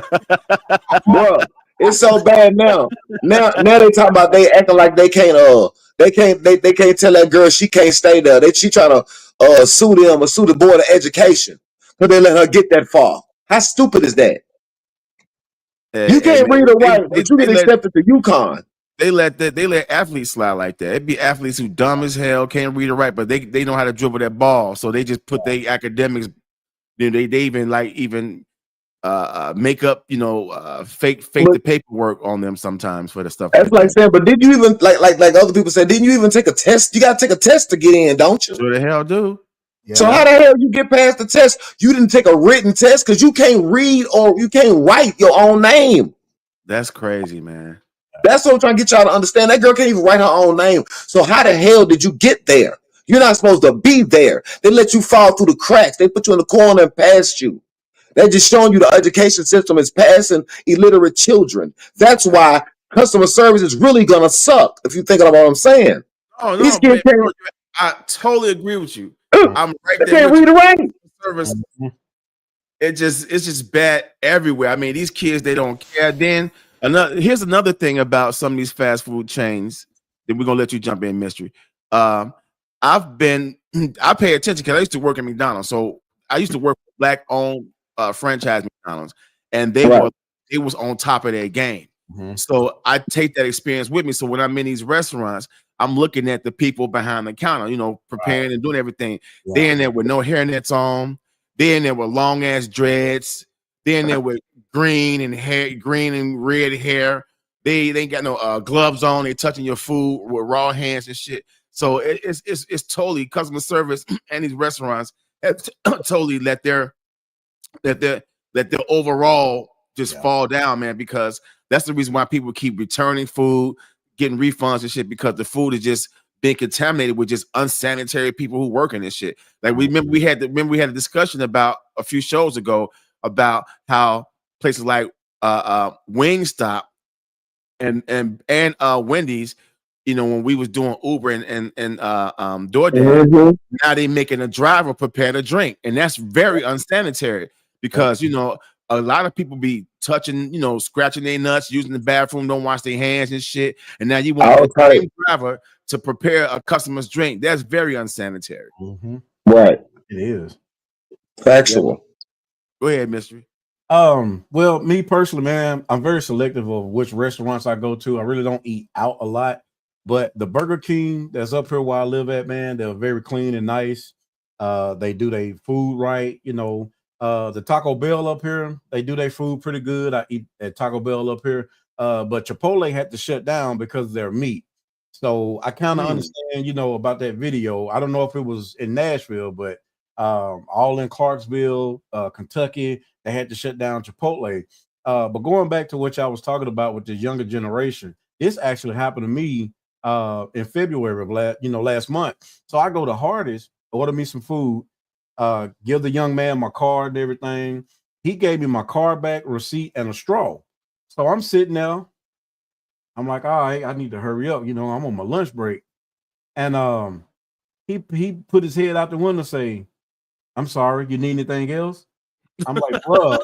bro. It's so bad now. Now they talking about they acting like they can't tell that girl she can't stay there. She trying to sue them or sue the Board of Education because they let her get that far. How stupid is that? You can't read or write, but you get accepted to UConn. They let athletes slide like that. It'd be athletes who dumb as hell, can't read or write, but they know how to dribble that ball. So they just put their academics. They even make up, fake the paperwork on them sometimes for the stuff. That's like saying, but did you even like other people said? Didn't you even take a test? You got to take a test to get in, don't you? Sure the hell do. Yeah. So how the hell you get past the test? You didn't take a written test because you can't read or you can't write your own name. That's crazy, man. That's what I'm trying to get y'all to understand. That girl can't even write her own name. So how the hell did you get there? You're not supposed to be there. They let you fall through the cracks. They put you in the corner and passed you. They're just showing you the education system is passing illiterate children. That's why customer service is really gonna suck. If you think about what I'm saying. Oh no, man, I totally agree with you. I'm right there. Can't read or write. Service. It's just bad everywhere. I mean, these kids, they don't care. Then here's another thing about some of these fast food chains. Then we're gonna let you jump in, Mystery. I pay attention because I used to work at McDonald's. So I used to work for Black-owned franchise McDonald's, and they was on top of their game. So I take that experience with me. So when I'm in these restaurants, I'm looking at the people behind the counter, preparing and doing everything. They're in there with no hairnets on. They're in there with long ass dreads. They're in there with green and red hair. They ain't got no gloves on. They're touching your food with raw hands and shit. So it's totally customer service, and these restaurants have totally let their overall just fall down, man, because that's the reason why people keep returning food, getting refunds and shit, because the food is just being contaminated with just unsanitary people who work in this shit. Like we had a discussion about a few shows ago about how places like Wingstop and Wendy's, when we was doing Uber and DoorDash, now they making a driver prepare to drink, and that's very unsanitary because a lot of people be touching, scratching their nuts, using the bathroom, don't wash their hands and shit, and now you want the same driver to prepare a customer's drink. That's very unsanitary. Right. It is. Factual. Go ahead, Mystery. Well, me personally, man, I'm very selective of which restaurants I go to. I really don't eat out a lot, but the Burger King that's up here where I live at, man, they're very clean and nice. They do their food right, you know. The Taco Bell up here, they do their food pretty good. I eat at Taco Bell up here. But Chipotle had to shut down because of their meat. So I kind of understand, you know, about that video. I don't know if it was in Nashville, but all in Clarksville, Kentucky, they had to shut down Chipotle. But going back to what y'all was talking about with the younger generation, this actually happened to me in February of last month. So I go to Hardee's, order me some food, give the young man my card and everything. He gave me my card back, receipt, and a straw. So I'm sitting there. I'm like, all right, I need to hurry up. You know, I'm on my lunch break. And he put his head out the window saying, I'm sorry, you need anything else? I'm like, bro.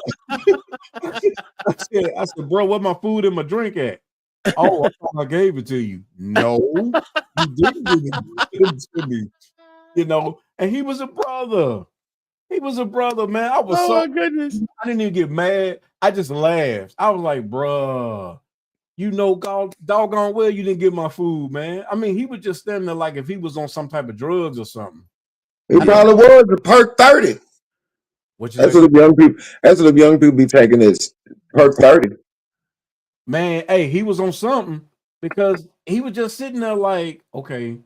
I said, bro, where my food and my drink at? Oh, I thought I gave it to you. No, you didn't give it to me. You know, and he was a brother. He was a brother, man. I was my goodness. I didn't even get mad. I just laughed. I was like, bruh, you know, doggone well you didn't get my food, man. I mean, he was just standing there like if he was on some type of drugs or something. He probably was a perk 30. That's what the young people be taking is perk 30. Man, hey, he was on something because he was just sitting there like, okay,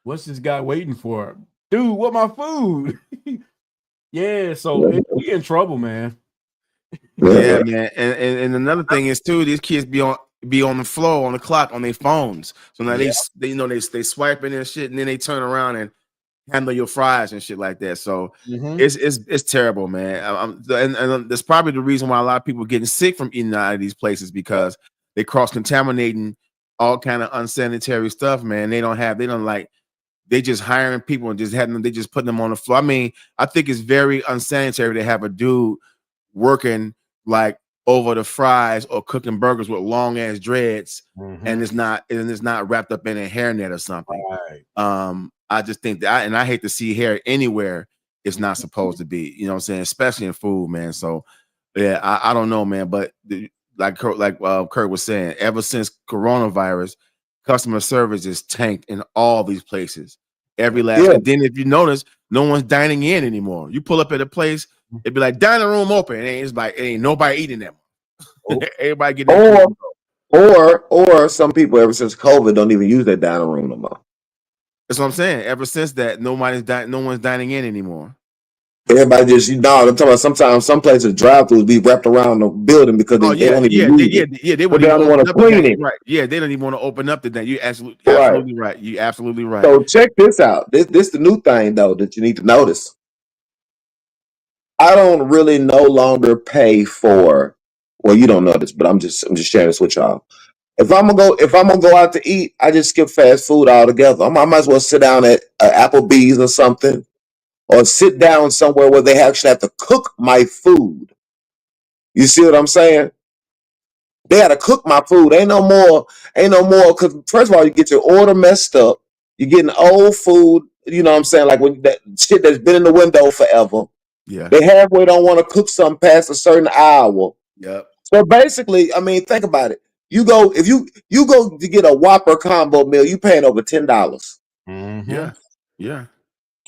what's this guy waiting for? Dude, what my food? Yeah, so we in trouble, man. Yeah, man. And another thing is too, these kids be on the floor, on the clock, on their phones. So now they you know they swiping and shit, and then they turn around and handle your fries and shit like that. So it's terrible, man. And that's probably the reason why a lot of people are getting sick from eating out of these places, because they cross contaminating all kind of unsanitary stuff, man. They just hiring people and just having them, they just putting them on the floor. I mean, I think it's very unsanitary to have a dude working like over the fries or cooking burgers with long ass dreads, and it's not wrapped up in a hairnet or something. Right. I just think that, and I hate to see hair anywhere it's not supposed to be. You know what I'm saying? Especially in food, man. So yeah, I don't know, man. But like Kurt was saying, ever since coronavirus, customer service is tanked in all these places. Every last and then if you notice, no one's dining in anymore. You pull up at a place, it'd be like dining room open, and it's like ain't nobody eating them. Everybody getting or some people ever since COVID don't even use that dining room no more. That's what I'm saying. Ever since that, no one's dining in anymore. Everybody just, I'm talking about sometimes some places drive-throughs be wrapped around the building because they don't even use it. They don't want to clean it. Right. Yeah, they don't even want to open up the day. You're absolutely right. You're absolutely right. So check this out. This the new thing though that you need to notice. I don't really no longer pay for. Well, you don't know this, but I'm just sharing this with y'all. If I'm gonna go out to eat, I just skip fast food altogether. I might as well sit down at Applebee's or something, or sit down somewhere where they actually have to cook my food. You see what I'm saying? They got to cook my food. Ain't no more. Because first of all, you get your order messed up. You're getting old food. You know what I'm saying? Like when that shit that's been in the window forever. Yeah. They halfway don't want to cook something past a certain hour. Yep. So basically, I mean, think about it. You go if you go to get a Whopper combo meal, you paying over $10. Yeah. Yeah.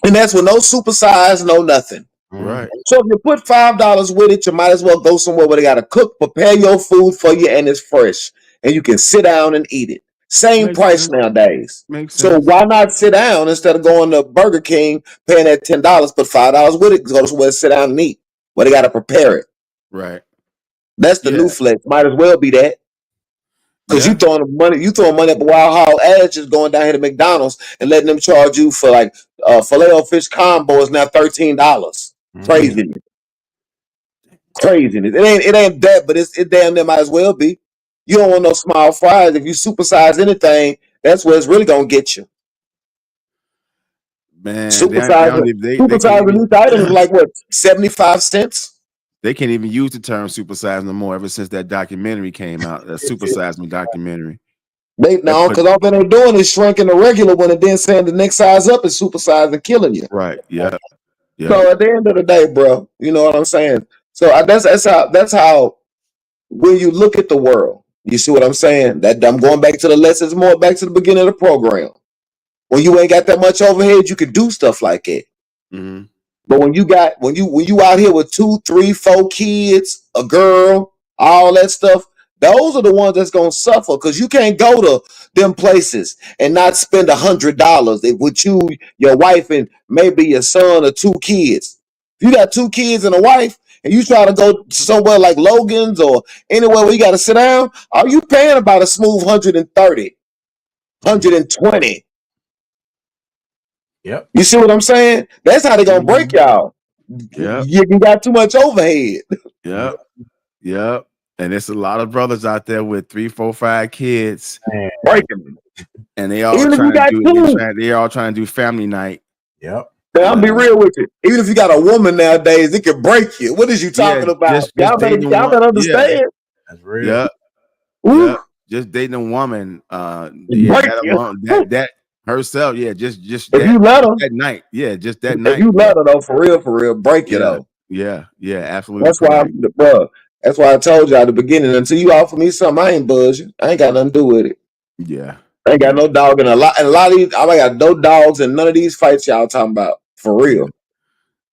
And that's with no supersize, no nothing. Right. So if you put $5 with it, you might as well go somewhere where they got to cook, prepare your food for you, and it's fresh, and you can sit down and eat it. Same price nowadays. So why not sit down instead of going to Burger King, paying that $10, put $5 with it, go somewhere, sit down and eat, where they got to prepare it. Right. That's the new flex. Might as well be that. Because you throwing money up a Wild Hog ass just going down here to McDonald's and letting them charge you for like Filet-O-Fish combo is now $13. Craziness. It ain't that, but it damn near might as well be. You don't want no small fries. If you supersize anything, that's where it's really gonna get you. Man, supersizing these items is like what, 75 cents? They can't even use the term supersize no more ever since that documentary came out, that Supersize Me documentary. Because all they're doing is shrinking the regular one and then saying the next size up is supersized and killing you. Right. Yeah. Yeah. So at the end of the day, bro, you know what I'm saying? So that's how when you look at the world, you see what I'm saying? That I'm going back to the lessons more back to the beginning of the program. When you ain't got that much overhead, you can do stuff like it. Mhm. But when you out here with 2, 3, 4 kids, a girl, all that stuff, those are the ones that's gonna suffer because you can't go to them places and not spend $100 with you, your wife, and maybe your son or 2 kids. If you got 2 kids and a wife, and you try to go somewhere like Logan's or anywhere where you got to sit down, are you paying about a smooth 130, 120? Yep. You see what I'm saying? That's how they gonna break y'all. Yep. You got too much overhead. Yep. Yep. And there's a lot of brothers out there with 3, 4, 5 kids, Breaking. and they all Even if you trying to got do. 2. They all trying to do family night. Yep. Man, I'll be real with you. Even if you got a woman nowadays, it can break you. What is you talking about? Y'all better understand. That's real. Yeah. Ooh. Yeah. Just dating a woman. Break you. That herself. Yeah. Just If you let her, that night. Yeah. Just that night. if you let her though, for real, break you though. Yeah. Yeah. Absolutely. That's why, correct. bro. That's why I told you at the beginning. Until you offer me something, I ain't buzzing. I ain't got nothing to do with it. Yeah. I ain't got no dog in a lot of these. I got no dogs in none of these fights y'all talking about. For real.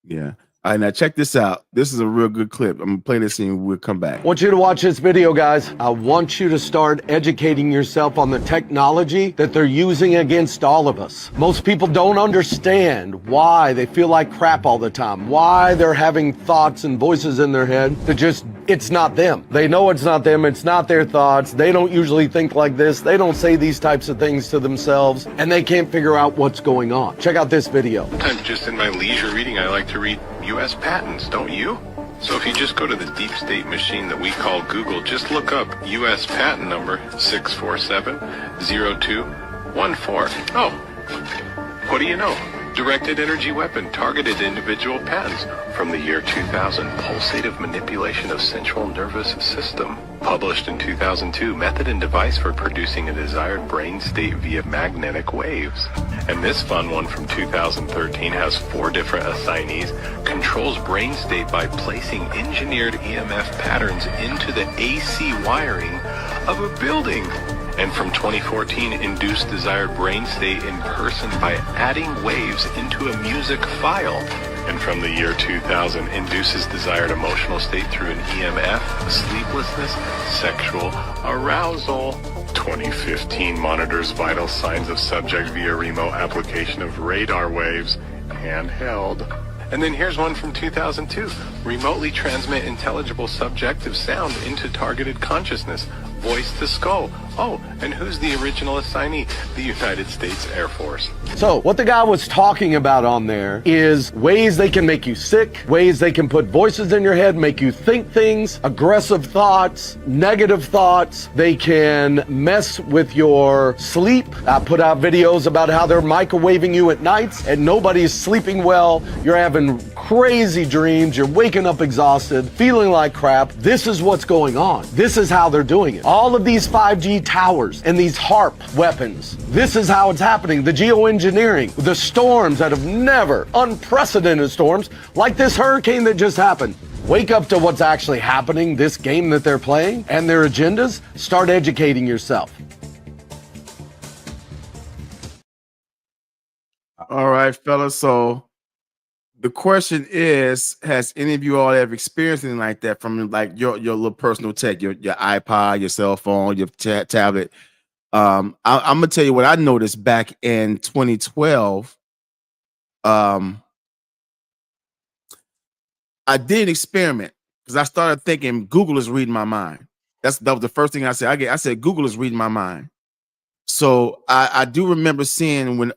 Yeah. All right, now check this out. This is a real good clip. I'm gonna play this and we'll come back. I want you to watch this video, guys. I want you to start educating yourself on the technology that they're using against all of us. Most people don't understand why they feel like crap all the time, why they're having thoughts and voices in their head that just, it's not them. They know it's not them, it's not their thoughts. They don't usually think like this. They don't say these types of things to themselves, and they can't figure out what's going on. Check out this video. Sometimes just in my leisure reading, I like to read U.S. patents, don't you? So if you just go to the deep state machine that we call Google, just look up U.S. patent number 6470214. Oh, what do you know? Directed energy weapon, targeted individual patents from the year 2000. Pulsative manipulation of central nervous system. Published in 2002. Method and device for producing a desired brain state via magnetic waves. And this fun one from 2013 has 4 different assignees. Controls brain state by placing engineered EMF patterns into the AC wiring of a building. And from 2014, induced desired brain state in person by adding waves into a music file. And from the year 2000, induces desired emotional state through an EMF, sleeplessness, sexual arousal. 2015, monitors vital signs of subject via remote application of radar waves, handheld. And then here's one from 2002. Remotely transmit intelligible subjective sound into targeted consciousness. Voice to skull. Oh, and who's the original assignee? The United States Air Force. So what the guy was talking about on there is ways they can make you sick, ways they can put voices in your head, make you think things, aggressive thoughts, negative thoughts. They can mess with your sleep. I put out videos about how they're microwaving you at nights and nobody's sleeping well. You're having crazy dreams. You're waking up exhausted, feeling like crap. This is what's going on. This is how they're doing it. All of these 5G towers and these HARP weapons. This is how it's happening. The geoengineering, the storms that have never, unprecedented storms like this hurricane that just happened. Wake up to what's actually happening, this game that they're playing and their agendas. Start educating yourself. All right, fellas. So the question is, has any of you all ever experienced anything like that from like your little personal tech, your iPod, your cell phone, your tablet? I'm gonna tell you what I noticed back in 2012. I did an experiment because I started thinking Google is reading my mind. That was the first thing I said. I said Google is reading my mind. So I do remember seeing when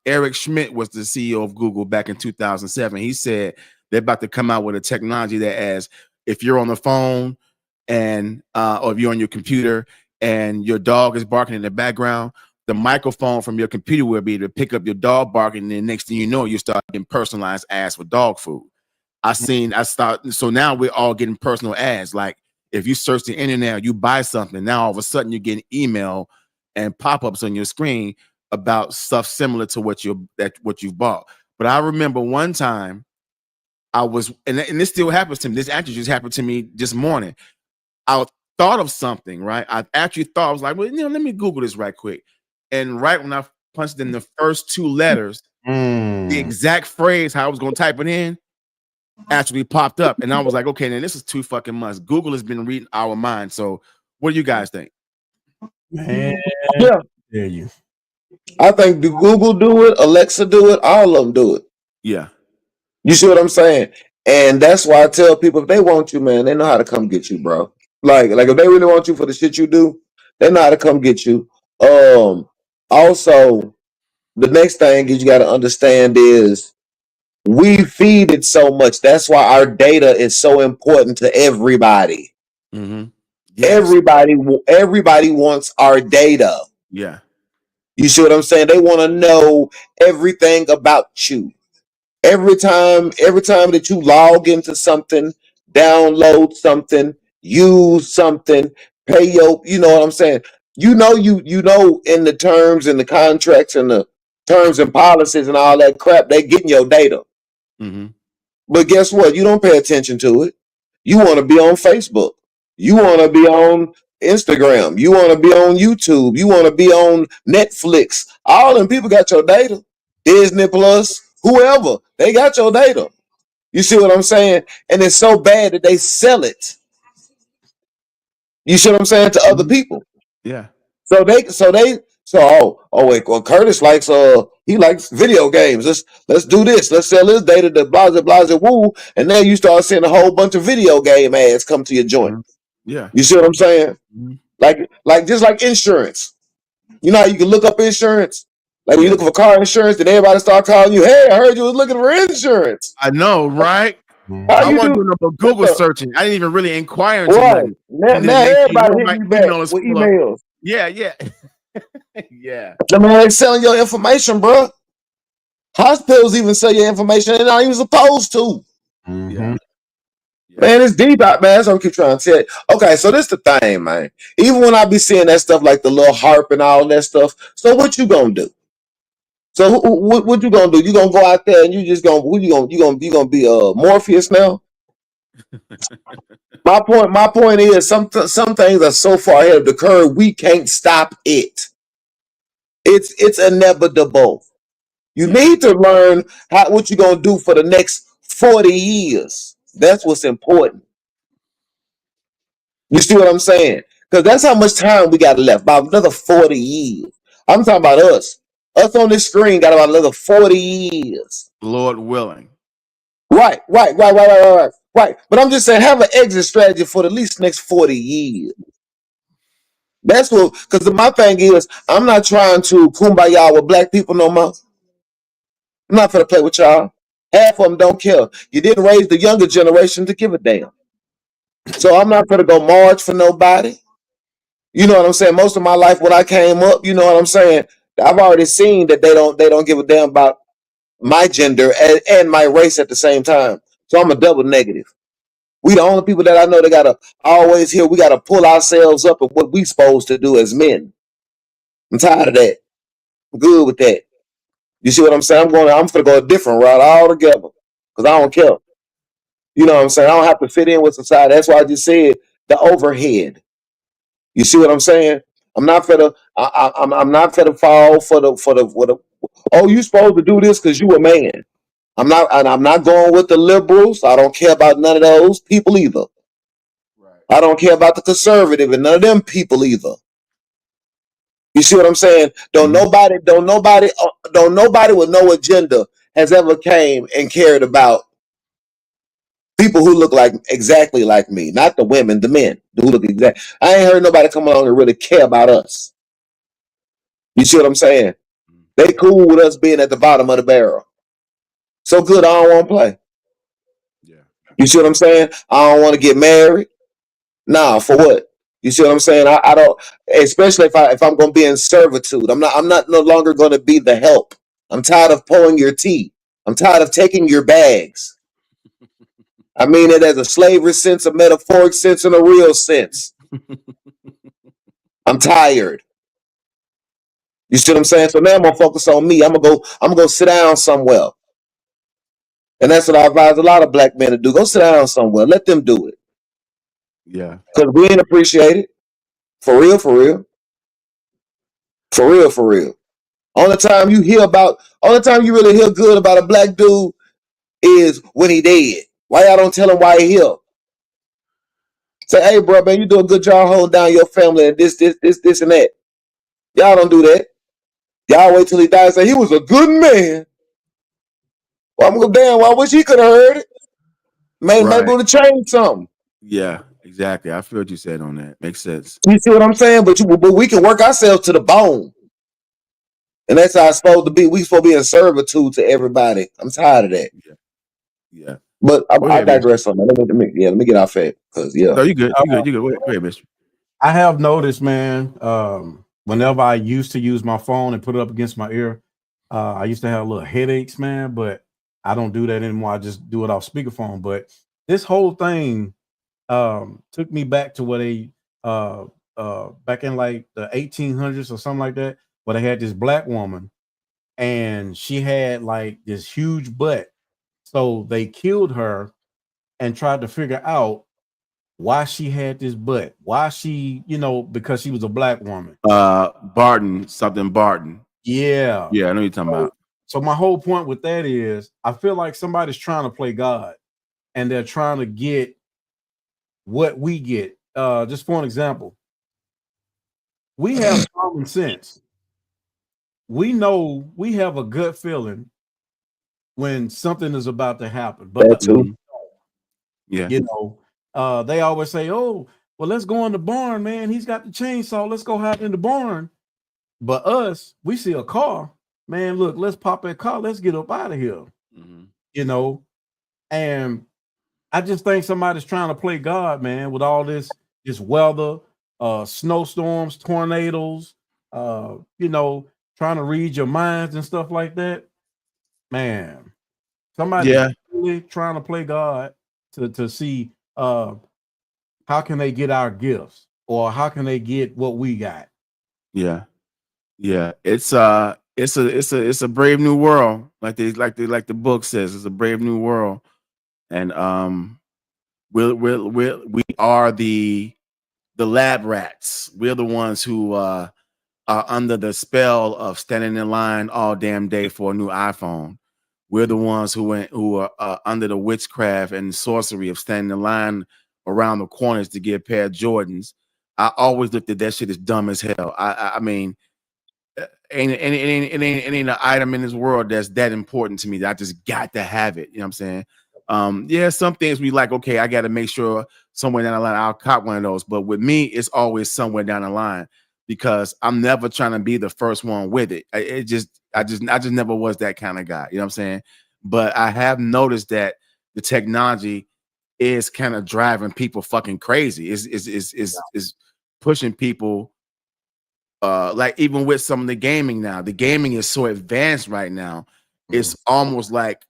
Eric Schmidt was the CEO of Google back in 2007. He said they're about to come out with a technology that, as if you're on the phone and or if you're on your computer and your dog is barking in the background, the microphone from your computer will be able to pick up your dog barking, and then next thing you know, you start getting personalized ads for dog food. So now we're all getting personal ads. Like if you search the internet, you buy something, now all of a sudden you're getting email and pop-ups on your screen about stuff similar to what you've bought. But I remember one time I was, and this still happens to me. This actually just happened to me this morning. I thought of something, right? I actually thought, I was like, well, let me Google this right quick. And right when I punched in the first 2 letters, the exact phrase, how I was going to type it in, actually popped up. And I was like, okay, then this is too fucking much. Google has been reading our minds. So what do you guys think? Man, Yeah. dare you. I think do Google do it, Alexa do it, all of them do it. Yeah. You see what I'm saying? And that's why I tell people, if they want you, man, they know how to come get you, bro. Like if they really want you for the shit you do, they know how to come get you. Also, the next thing is you got to understand is we feed it so much. That's why our data is so important to everybody. Mm-hmm. Yes. Everybody wants our data. Yeah. You see what I'm saying? They want to know everything about you. Every time that you log into something, download something, use something, pay your, you know what I'm saying? You know in the terms and the contracts and the terms and policies and all that crap, they getting your data. Mm-hmm. But guess what? You don't pay attention to it. You want to be on Facebook. You want to be on Instagram. You want to be on YouTube. You want to be on Netflix. All them people got your data. Disney Plus, whoever, they got your data. You see what I'm saying? And it's so bad that they sell it. You see what I'm saying, to other people. Yeah. So wait, well, Curtis likes he likes video games. Let's do this. Let's sell his data to blah woo, and then you start seeing a whole bunch of video game ads come to your joint. Yeah. You see what I'm saying? Mm-hmm. Like just like insurance. You know how you can look up insurance? Like when you looking for car insurance, then everybody start calling you, hey, I heard you was looking for insurance. I know, right? How I you wasn't do? doing no Google searching. I didn't even really inquire into Right. nothing. Now And then everybody my hitting you back email with is full of- emails. Yeah. Yeah. I mean, they selling your information, bro. Hospitals even sell your information they're not even supposed to. Yeah. Man, it's deep out, man. That's what I keep trying to tell you. Okay, so this the thing, man. Even when I be seeing that stuff like the little harp and all that stuff, so what you gonna do? So what you gonna do? You gonna go out there and you just gonna you gonna be Morpheus now? My point is some things are so far ahead of the curve we can't stop it. It's inevitable. You need to learn what you're gonna do for the next 40 years. That's what's important. You see what I'm saying? Because that's how much time we got left. About another 40 years. I'm talking about us. Us on this screen got about another 40 years. Lord willing. Right. But I'm just saying, have an exit strategy for at least next 40 years. That's what, because my thing is, I'm not trying to kumbaya with black people no more. I'm not gonna play with y'all. Half of them don't care. You didn't raise the younger generation to give a damn. So I'm not gonna go march for nobody. You know what I'm saying? Most of my life when I came up, you know what I'm saying? I've already seen that they don't give a damn about my gender and my race at the same time. So I'm a double negative. We the only people that I know that gotta always hear we gotta pull ourselves up and what we supposed to do as men. I'm tired of that. I'm good with that. You see what I'm saying? I'm gonna go a different route altogether. Because I don't care. You know what I'm saying? I don't have to fit in with society. That's why I just said the overhead. You see what I'm saying? I'm not finna I'm not finna fall for the oh, you supposed to do this because you a man. I'm not going with the liberals. I don't care about none of those people either. I don't care about the conservative and none of them people either. You see what I'm saying? Don't nobody with no agenda has ever came and cared about people who look like exactly like me, not the women, the men who look exact. I ain't heard nobody come along and really care about us. You see what I'm saying? They cool with us being at the bottom of the barrel. So good, I don't want to play. You see what I'm saying? I don't want to get married. Nah, for what? You see what I'm saying? I don't, especially if I'm going to be in servitude. I'm not no longer going to be the help. I'm tired of pulling your teeth. I'm tired of taking your bags. I mean it as a slavery sense, a metaphoric sense, and a real sense. I'm tired. You see what I'm saying? So now I'm gonna focus on me. I'm gonna go sit down somewhere. And that's what I advise a lot of black men to do. Go sit down somewhere. Let them do it. Yeah. Because we ain't appreciated. For real, for real. For real, for real. Only time you really hear good about a black dude is when he dead. Why y'all don't tell him why he here? Say, hey, bro, man, you do a good job holding down your family and this, and that. Y'all don't do that. Y'all wait till he dies and say, he was a good man. Well, I'm going to go, damn, well, I wish he could have heard it. Maybe would have changed something. Yeah, exactly. I feel what you said on that. Makes sense. You see what I'm saying? But we can work ourselves to the bone. And that's how it's supposed to be. We supposed to be in servitude to everybody. I'm tired of that. Yeah. But I digress on that. Let me get off it. Because, yeah. No, you good. You good. Go ahead, mister. I have noticed, man, whenever I used to use my phone and put it up against my ear, I used to have little headaches, man, but I don't do that anymore. I just do it off speakerphone. But this whole thing took me back to what back in like the 1800s or something like that, where they had this black woman and she had like this huge butt. So they killed her and tried to figure out why she had this butt. Why she, because she was a black woman. Barton. Yeah. Yeah, I know you're talking about. So my whole point with that is I feel like somebody's trying to play God and they're trying to get what we get. Just for an example, we have common sense. We know we have a gut feeling when something is about to happen. But that too. Yeah. They always say, oh, well, let's go in the barn, man. He's got the chainsaw. Let's go hide in the barn. But us, we see a car. Man, look, let's pop that car. Let's get up out of here. And I just think somebody's trying to play God, man, with all this weather, snowstorms, tornadoes, trying to read your minds and stuff like that. Man, somebody's really trying to play God to see how can they get our gifts or how can they get what we got. Yeah. It's a brave new world, like the book says. It's a brave new world, and we are the lab rats. We're the ones who are under the spell of standing in line all damn day for a new iPhone. We're the ones who are under the witchcraft and sorcery of standing in line around the corners to get a pair of Jordans. I always looked at that shit as dumb as hell. I mean, ain't an item in this world that's that important to me that I just got to have it. You know what I'm saying? Some things we like, okay, I got to make sure somewhere down the line I'll cop one of those. But with me, it's always somewhere down the line because I'm never trying to be the first one with it. I just never was that kind of guy. You know what I'm saying? But I have noticed that the technology is kind of driving people fucking crazy. Is pushing people. Like even with some of the gaming now, the gaming is so advanced right now. It's almost like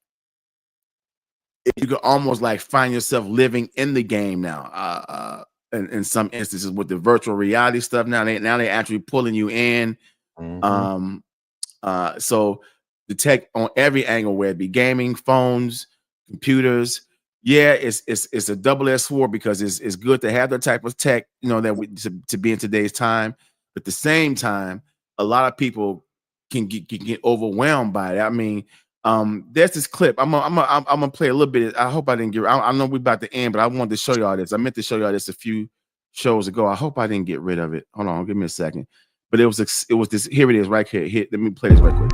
you can almost like find yourself living in the game now. In some instances with the virtual reality stuff now they actually pulling you in. So the tech on every angle, where it be gaming, phones, computers. Yeah, it's a double-edged sword because it's good to have the type of tech, that we to be in today's time. But at the same time, a lot of people can get overwhelmed by it. I mean, there's this clip. I'm gonna play a little bit. I hope I didn't get. I know we're about to end, but I wanted to show y'all this. I meant to show y'all this a few shows ago. I hope I didn't get rid of it. Hold on, give me a second. But it was this. Here it is, right here. Let me play this right quick.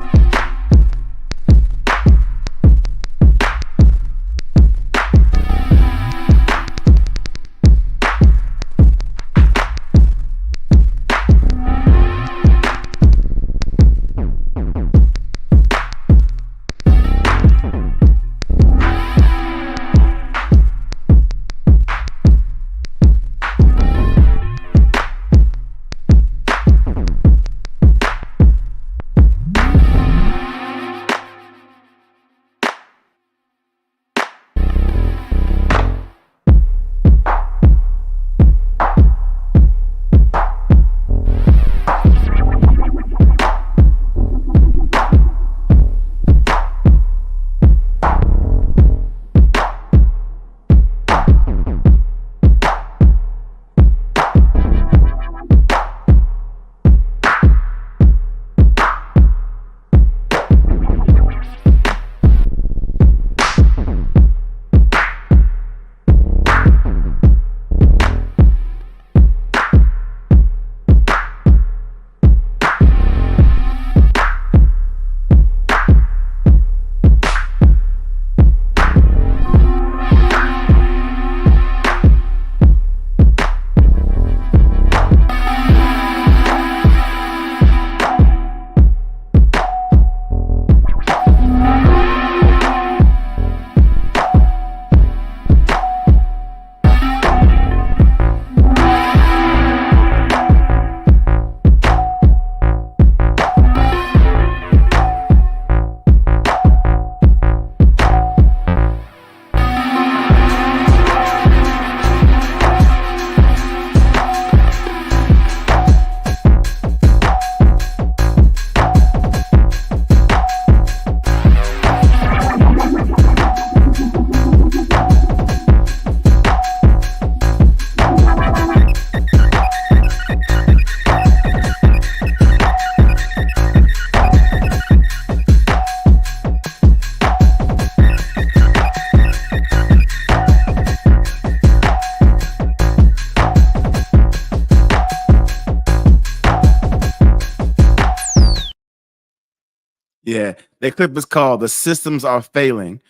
That clip is called "The Systems Are Failing,"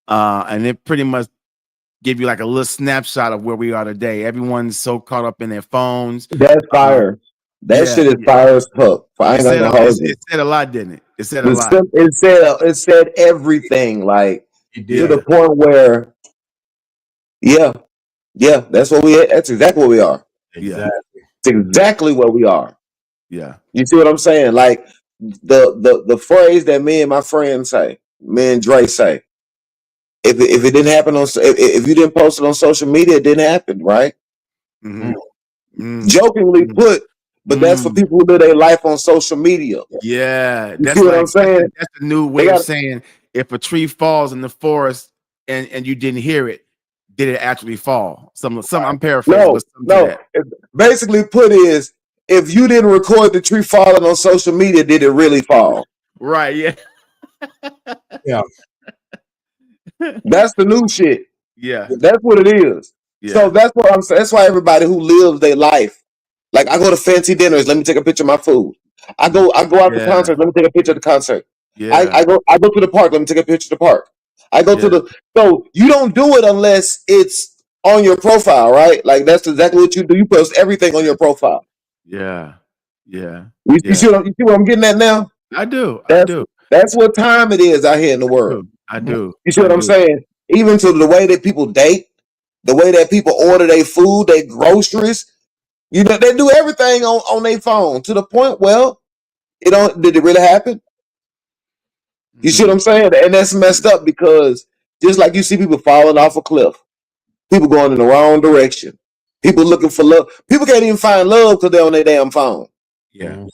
and it pretty much give you like a little snapshot of where we are today. Everyone's so caught up in their phones. That's fire. That shit is fire as fuck. I ain't gonna hold you. It said a lot, didn't it? It said a The lot. sim- It said everything, like to the point where, yeah, that's what we. That's exactly what we are. Yeah, It's exactly what we are. yeah, You see what I'm saying? Like the phrase that me and my friends say, me and Dre say, if it didn't happen on, if you didn't post it on social media, it didn't happen, right? Jokingly put, but that's for people who live their life on social media. Yeah, You see what I'm saying? That's the new way of saying if a tree falls in the forest and you didn't hear it, did it actually fall? Some I'm paraphrasing. But No. Basically, put is if you didn't record the tree falling on social media, did it really fall? Right. Yeah. Yeah. That's the new shit. Yeah. That's what it is. Yeah. So that's what I'm saying. That's why everybody who lives their life, like I go to fancy dinners, let me take a picture of my food. I go out to concerts, let me take a picture of the concert. Yeah. I go to the park, let me take a picture of the park. I go to the so you don't do it unless it's on your profile, right? Like that's exactly what you do. You post everything on your profile. Yeah. Yeah. You see what I'm getting at now? I do. That's what time it is out here in the world. I do. You see what I'm saying? Even to the way that people date, the way that people order their food, their groceries, you know, they do everything on their phone to the point, well, did it really happen? You see what I'm saying? And that's messed up because just like you see people falling off a cliff, people going in the wrong direction, people looking for love. People can't even find love because they're on their damn phone. Yeah.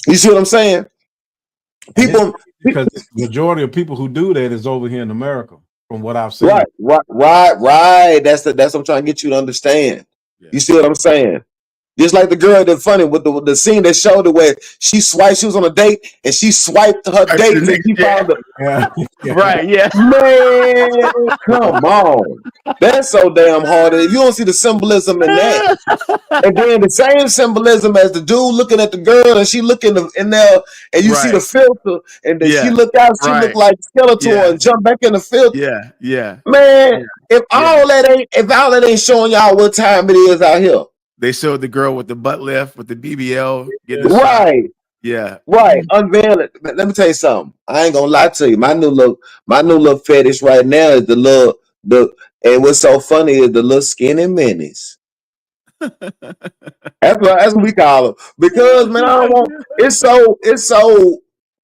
You see what I'm saying? People, because the majority of people who do that is over here in America, from what I've seen. Right. That's what I'm trying to get you to understand. You see what I'm saying? Just like the girl that funny with the scene that showed it where she was on a date and she swiped her date and she found the Right, yeah. Man, come on. That's so damn hard. If you don't see the symbolism in that, and then the same symbolism as the dude looking at the girl and she looking in there and you see the filter and then she looked out, she looked like Skeletor and jumped back in the filter. Yeah. Man, if all that ain't showing y'all what time it is out here. They showed the girl with the butt lift with the BBL. Right. Yeah. Right. Unveil it. Let me tell you something. I ain't gonna lie to you. My new little fetish right now is and what's so funny is the little skinny minis. That's what we call them. Because man, I don't want it's so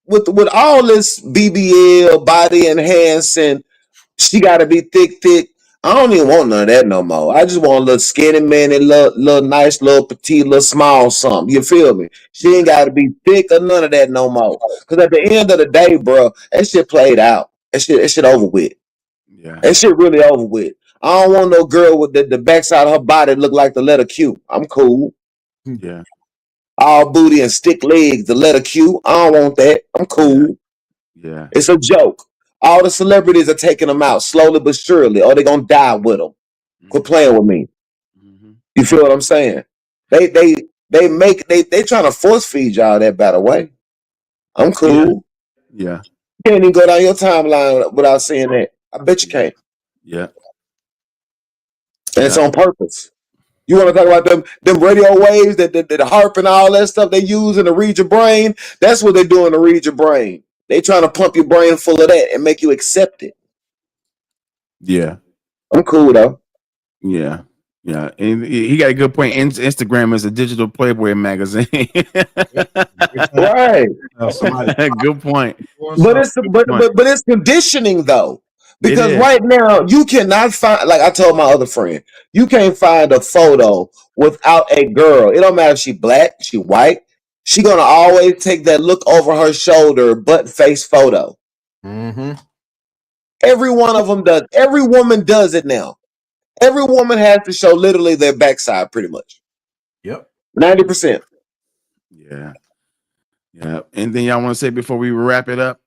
with all this BBL body enhancing, she gotta be thick. I don't even want none of that no more. I just want a little skinny mini, little nice, little petite, little small something. You feel me? She ain't got to be thick or none of that no more. Because at the end of the day, bro, that shit played out. That shit over with. Yeah. That shit really over with. I don't want no girl with the backside of her body look like the letter Q. I'm cool. Yeah. All booty and stick legs, the letter Q. I don't want that. I'm cool. Yeah. It's a joke. All the celebrities are taking them out slowly but surely, or they're gonna die with them. Quit playing with me. You feel what I'm saying? They trying to force feed y'all that better way. I'm cool. Yeah. You can't even go down your timeline without seeing that. I bet you can't. Yeah. And it's on purpose. You want to talk about them radio waves that the harp and all that stuff they use to read your brain? That's what they're doing to read your brain. They trying to pump your brain full of that and make you accept it. Yeah. I'm cool though. Yeah. Yeah. And he got a good point. Instagram is a digital Playboy magazine. Right. Good point. But it's conditioning though. Because right now you cannot find, like I told my other friend, you can't find a photo without a girl. It don't matter if she black, she white. She gonna always take that look over her shoulder, butt face photo. Mm-hmm. Every one of them does. Every woman does it now. Every woman has to show literally their backside, pretty much. Yep. 90%. Yeah. Yeah. Anything y'all want to say before we wrap it up?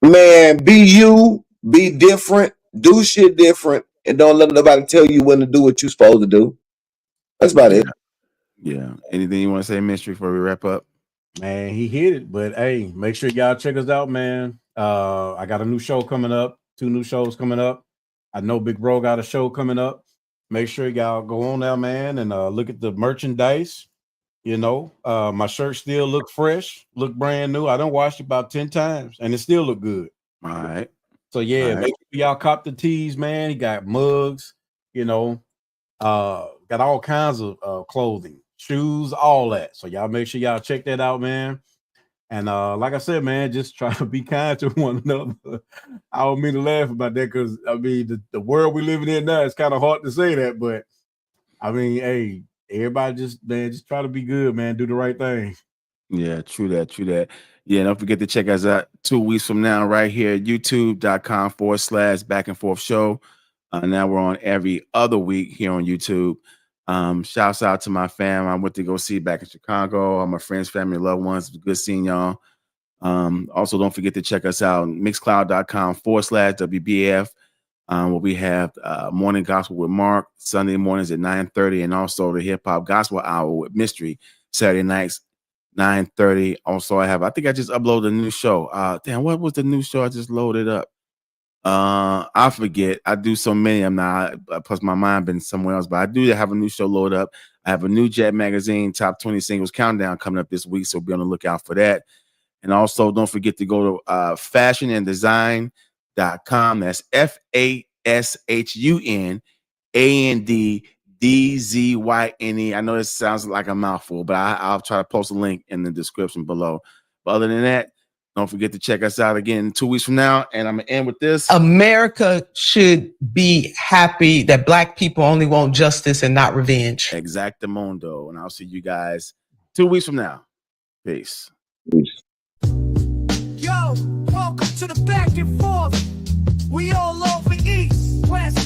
Man, be you, be different, do shit different, and don't let nobody tell you when to do what you're supposed to do. That's about it. Yeah. Anything you want to say, Mystery, before we wrap up? Man, he hit it. But hey, make sure y'all check us out, man. I got a new show coming up, 2 new shows coming up. I know Big Bro got a show coming up. Make sure y'all go on there, man, and look at the merchandise. You know, my shirt still look fresh, look brand new. I done washed it about 10 times and it still look good. All right. So yeah, All right. make sure y'all cop the tees, man. He got mugs, you know, got all kinds of clothing, shoes, all that. So y'all make sure y'all check that out, man. And like I said, man, just try to be kind to one another. I don't mean to laugh about that because I mean the world we're living in now, it's kind of hard to say that, but I mean, hey, everybody just try to be good, man. Do the right thing. Yeah, true that. Yeah, don't forget to check us out 2 weeks from now, right here at youtube.com/Back and Forth Show. Now we're on every other week here on YouTube. Shouts out to my fam. I went to go see back in Chicago. All my friends, family, loved ones. It was good seeing y'all. Also, don't forget to check us out on mixcloud.com/WBF. Where we have Morning Gospel with Mark, Sunday mornings at 9:30, and also the Hip Hop Gospel Hour with Mystery, Saturday nights, 9:30. Also, I think I just uploaded a new show. Damn, what was the new show I just loaded up? I forget. I do so many. I'm not, plus my mind been somewhere else, but I do have a new show loaded up. I have a new Jet Magazine Top 20 Singles Countdown coming up this week, so be on the lookout for that. And also, don't forget to go to fashionanddesign.com. That's FASHUNANDDZYNE. I know this sounds like a mouthful, but I'll try to post a link in the description below. But other than that, don't forget to check us out again 2 weeks from now. And I'm going to end with this. America should be happy that Black people only want justice and not revenge. Exactamundo. And I'll see you guys 2 weeks from now. Peace. Yo, welcome to the Back and Forth. We all over East, West,